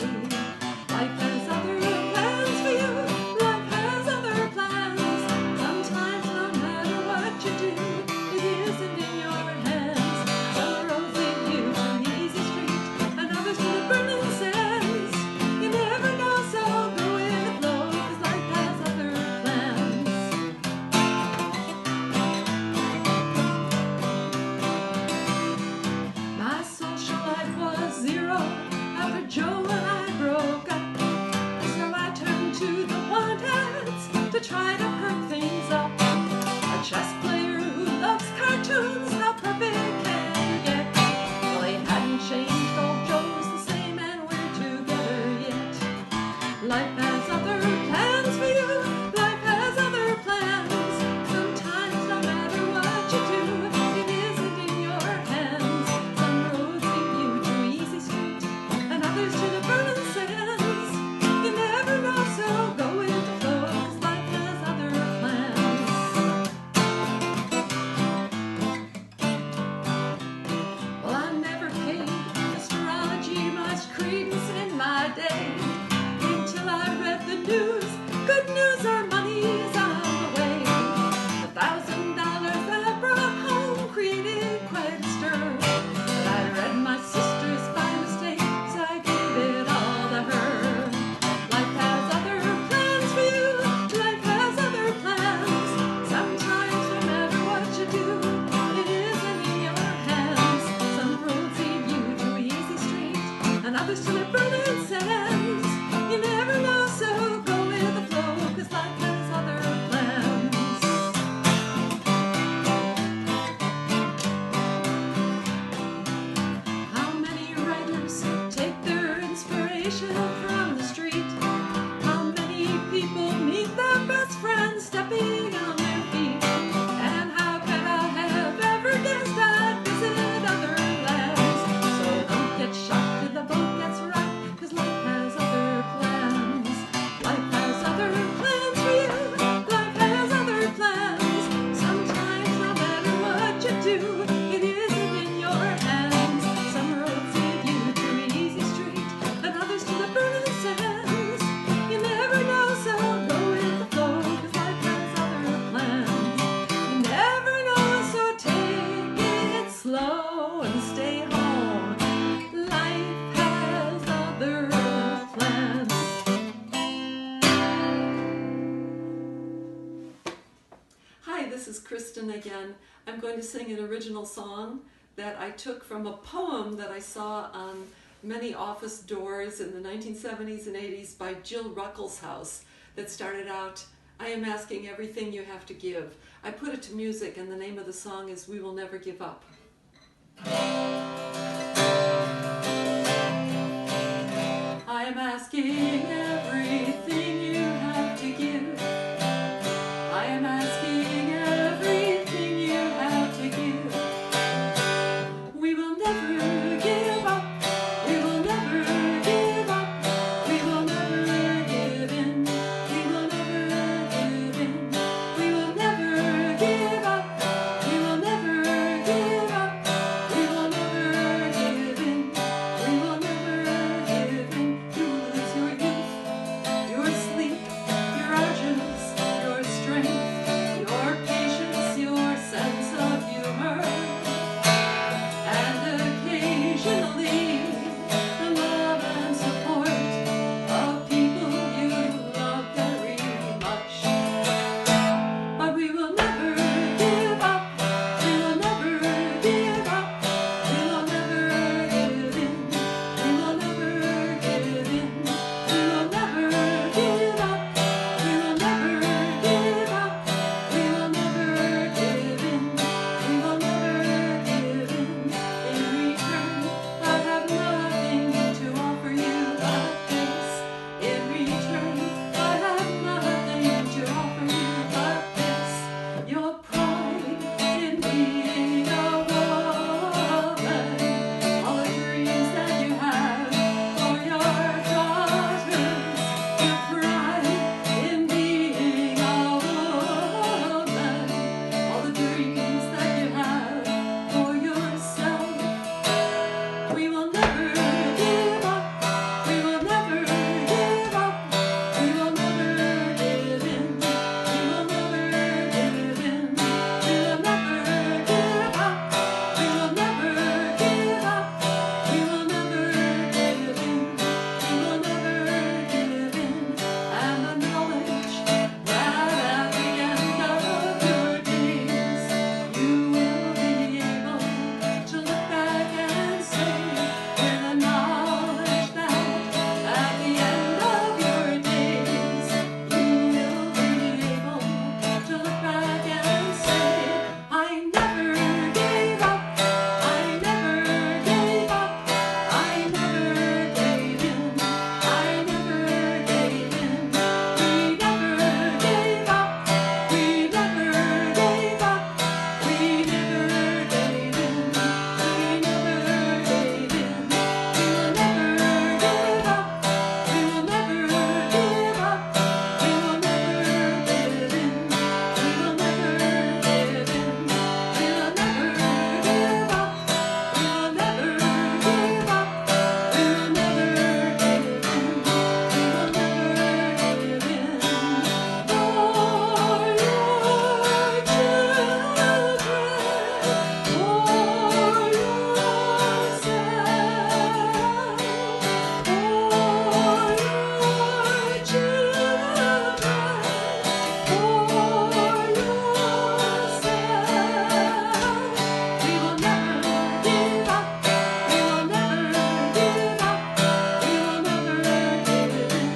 Life has other plans for you. Life has other plans. Sometimes no matter what you do, it isn't in your hands. Some roads lead you to the easy street, and others to the burning sands. You never know, so go with the flow, 'cause life has other plans. My social life was zero after Joe and I broke up. So I turned to the wanted to try to perk things up. A chess player who loves cartoons, how perfect can you get? Well, he hadn't changed, old Joe's the same, and we're together yet. Life has other plans for you. Life has other plans. Sometimes no matter what you do, it isn't in your hands. Some roads lead you to Easy Street, and others to the burning sands. You never know, so go with the flow, 'cause life has other plans. Well, I never paid astrology much credence in my day, until I read the news. Good news, our money is on the way. $1,000 I brought home created quite a stir. But I read my sister's by mistake, so I gave it all to her. Life has other plans for you. Life has other plans. Sometimes no matter what you do, it isn't in your hands. Some roads lead you to Easy Street, and others to the burning sands. is Kristen again. I'm going to sing an original song that I took from a poem that I saw on many office doors in the 1970s and 80s by Jill Ruckelshaus that started out, I am asking everything you have to give. I put it to music, and the name of the song is We Will Never Give Up. I am asking everything you have to give. I am asking everything you have to give. We will never give up. We will never give up. We will never give in. We will never give in. We will never give up. We will never give up. We will never give in. We will never give in. You will lose your youth, your sleep, your urgency, your strength, your patience, your sense of humor, and occasionally the love and support of people you love very much. But we will never give up. We will never give up. We will never give in. We will never give in. We will never give up. We will never give up. We will never give in. We will never give in. In return, I have nothing to offer you but this. In return, I have nothing to offer you but this. Your pride in being a woman, all the dreams that you have for your daughters. Your pride in being a woman, all the dreams that you have for yourself. We will never give up. We will never give up. We will never give in. We will never give in. We will never give up. We will never give up. We will never give in. We will never give in. And the knowledge that at the end of your days you will be able to look back and say, with the knowledge that at the end of your days you will be able to look back and say, I never gave up. I never gave up. I never gave in. I never gave in. We never gave up. We never gave up. We never gave in. We never gave in. We will never give up. We will never give up. We will never give in. We will never give in. We will never give up. We will never give up. We will never give in. We will never give in. For your children, for we will never give up. We will never give up. We will never give in.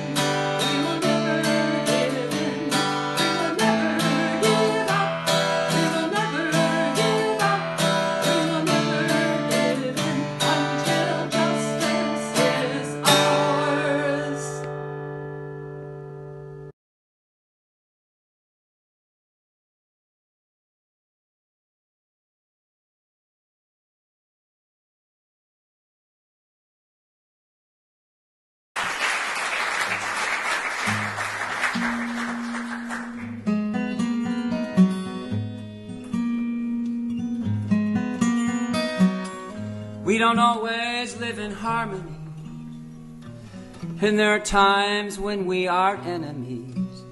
We will never give in. We will never give up. We will never give up. We will never give in until justice is ours. We don't always live in harmony, and there are times when we are enemies.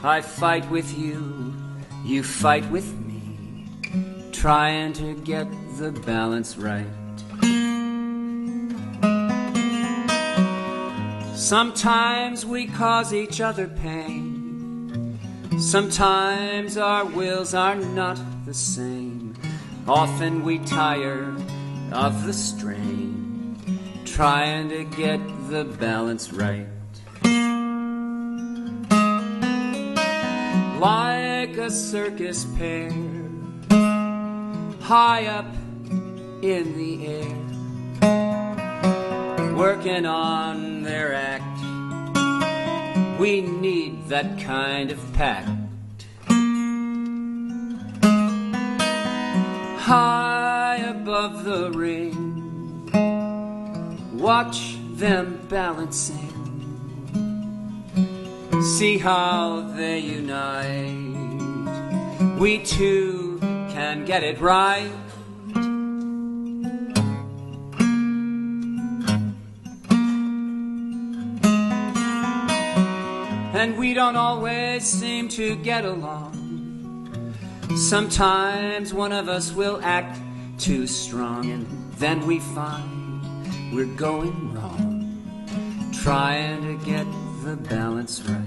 I fight with you, you fight with me, trying to get the balance right. Sometimes we cause each other pain, Sometimes our wills are not the same. Often we tire of the strain, trying to get the balance right. Like a circus pair, high up in the air, working on their act. We need that kind of pact. High above the ring, watch them balancing. See how they unite. We too can get it right. And we don't always seem to get along. Sometimes one of us will act too strong, and then we find we're going wrong, trying to get the balance right.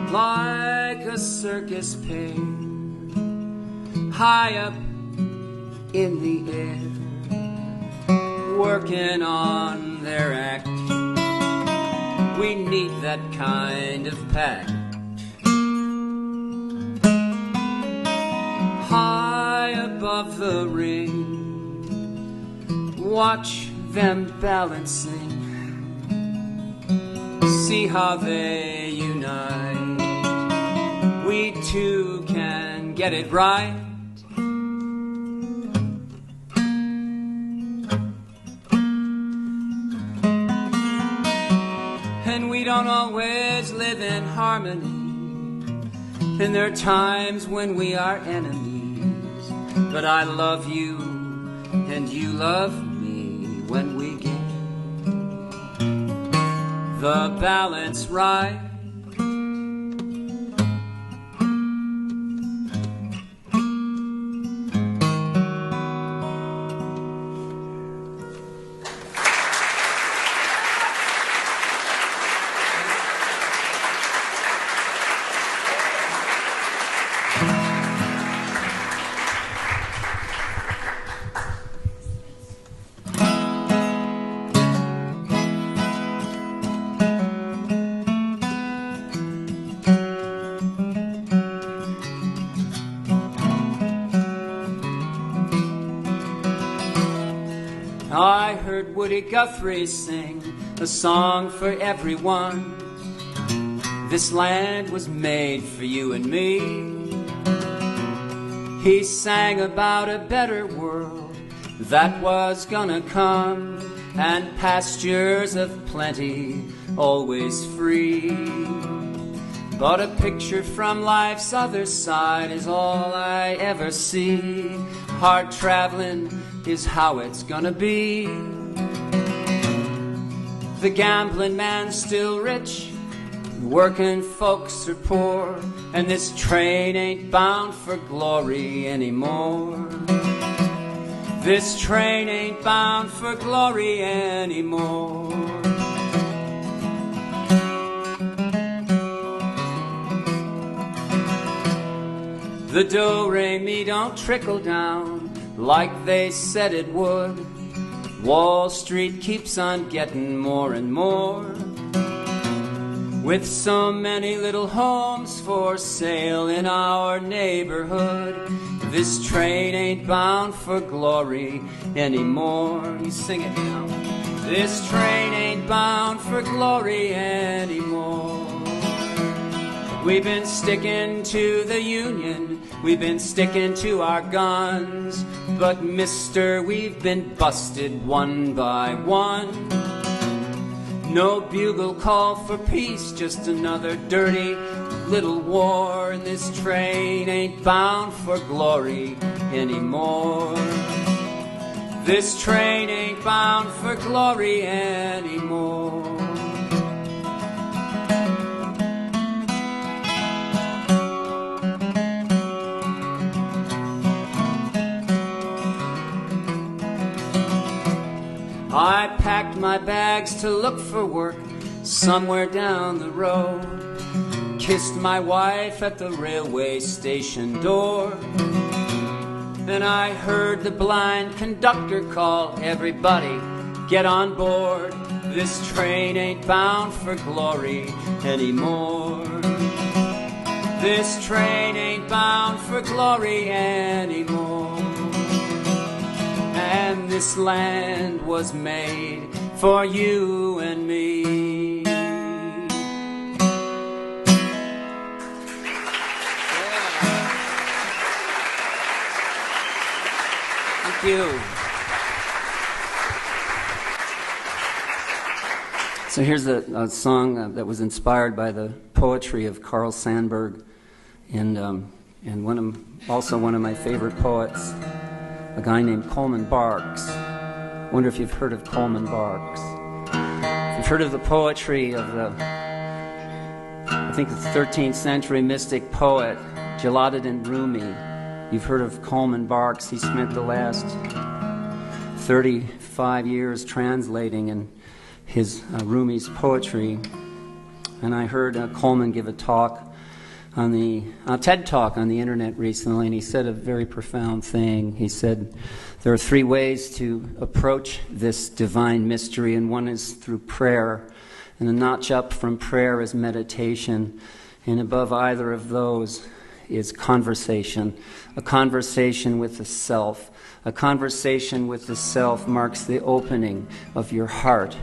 Like a circus pair, high up in the air, working on their act. We need that kind of pact. High above the ring, watch them balancing. See how they unite. We too can get it right. And we don't always live in harmony, and there are times when we are enemies. But I love you and you love me when we get the balance right. I heard Woody Guthrie sing a song for everyone. This land was made for you and me. He sang about a better world that was gonna come, and pastures of plenty, always free. But a picture from life's other side is all I ever see. Hard traveling is how it's gonna be. The gambling man's still rich, working folks are poor, and this train ain't bound for glory anymore. This train ain't bound for glory anymore. The do-re-mi don't trickle down like they said it would. Wall Street keeps on getting more and more. With so many little homes for sale in our neighborhood, this train ain't bound for glory anymore. You sing it now. This train ain't bound for glory anymore. We've been sticking to the Union, we've been sticking to our guns, but mister, we've been busted one by one. No bugle call for peace, just another dirty little war, and this train ain't bound for glory anymore. This train ain't bound for glory anymore. I packed my bags to look for work somewhere down the road. Kissed my wife at the railway station door. Then I heard the blind conductor call, "Everybody, get on board. This train ain't bound for glory anymore. This train ain't bound for glory anymore." And this land was made for you and me. Thank you. So here's a song that was inspired by the poetry of Carl Sandburg, and also one of my favorite poets, a guy named Coleman Barks. I wonder if you've heard of Coleman Barks. If you've heard of the poetry of I think the 13th century mystic poet Jalaluddin Rumi, you've heard of Coleman Barks. He spent the last 35 years translating Rumi's poetry. And I heard Coleman give a talk on the TED Talk on the internet recently, and he said a very profound thing. He said there are three ways to approach this divine mystery, and one is through prayer, and a notch up from prayer is meditation, and above either of those is conversation, a conversation with the self. A conversation with the self marks the opening of your heart.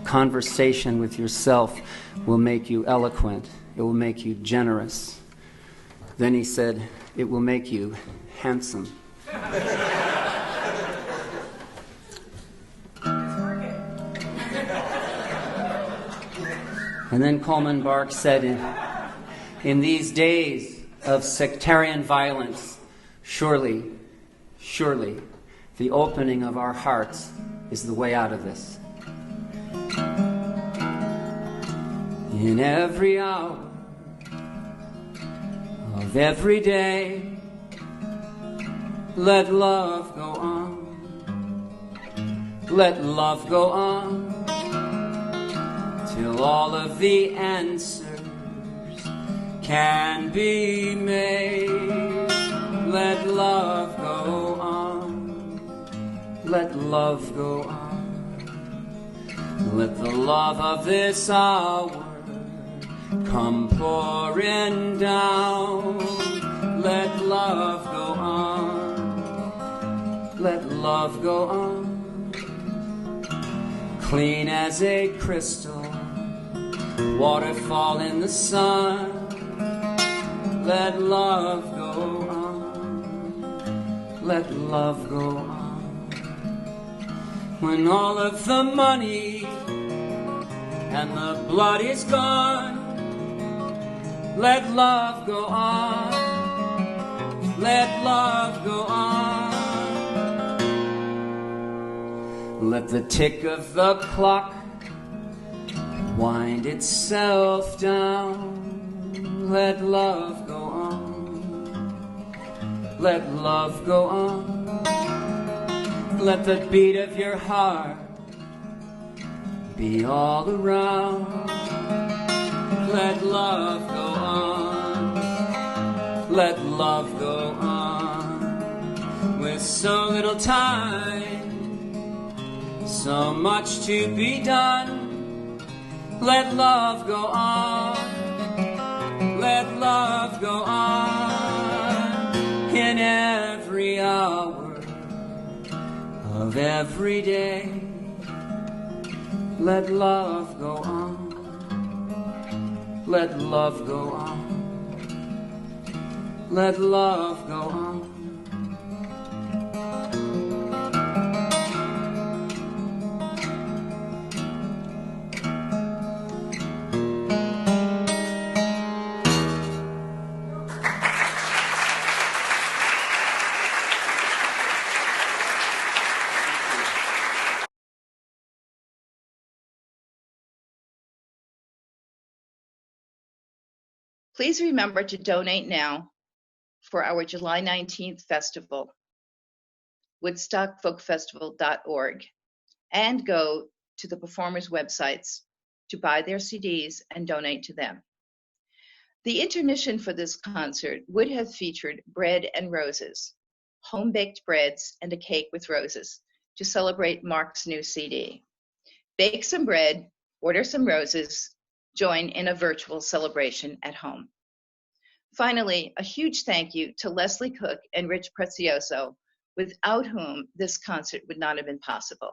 Conversation with yourself will make you eloquent. It will make you generous. Then he said, it will make you handsome. And then Coleman Barks said, in these days of sectarian violence, surely, the opening of our hearts is the way out of this. In every hour of every day, let love go on. Let love go on till all of the answers can be made. Let love go on. Let love go on. Let the love of this hour come pouring down. Let love go on. Let love go on. Clean as a crystal, waterfall in the sun. Let love go on. Let love go on. When all of the money and the blood is gone, let love go on. Let love go on. Let the tick of the clock wind itself down. Let love go on. Let love go on. Let the beat of your heart be all around. Let love go on. Let love go on. With so little time, so much to be done. Let love go on. Let love go on. In every hour of every day, let love go on. Let love go on. Let love go on. Please remember to donate now for our July 19th festival, woodstockfolkfestival.org, and go to the performers' websites to buy their CDs and donate to them. The intermission for this concert would have featured bread and roses, home-baked breads and a cake with roses to celebrate Mark's new CD. Bake some bread, order some roses, join in a virtual celebration at home. Finally, a huge thank you to Leslie Cook and Rich Prezioso, without whom this concert would not have been possible.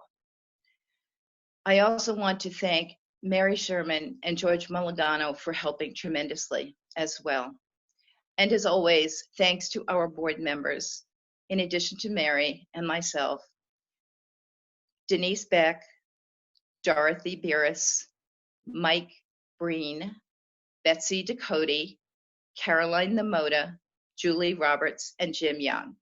I also want to thank Mary Sherman and George Mulligano for helping tremendously as well. And as always, thanks to our board members, in addition to Mary and myself, Denise Beck, Dorothy Beerus, Mike Breen, Betsy Ducote, Caroline Namoda, Julie Roberts, and Jim Young.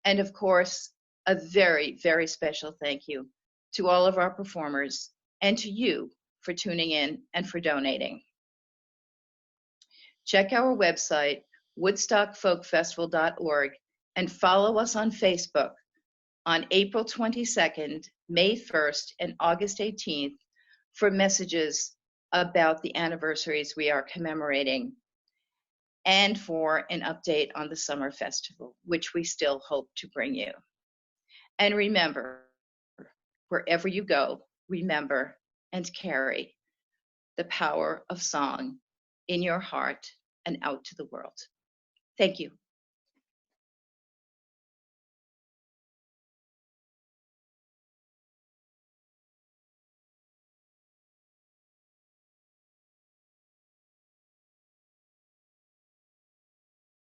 And of course, a very, very special thank you to all of our performers and to you for tuning in and for donating. Check our website, woodstockfolkfestival.org, and follow us on Facebook on April 22nd, May 1st, and August 18th for messages about the anniversaries we are commemorating and for an update on the summer festival, which we still hope to bring you. And remember, wherever you go, remember and carry the power of song in your heart and out to the world. Thank you.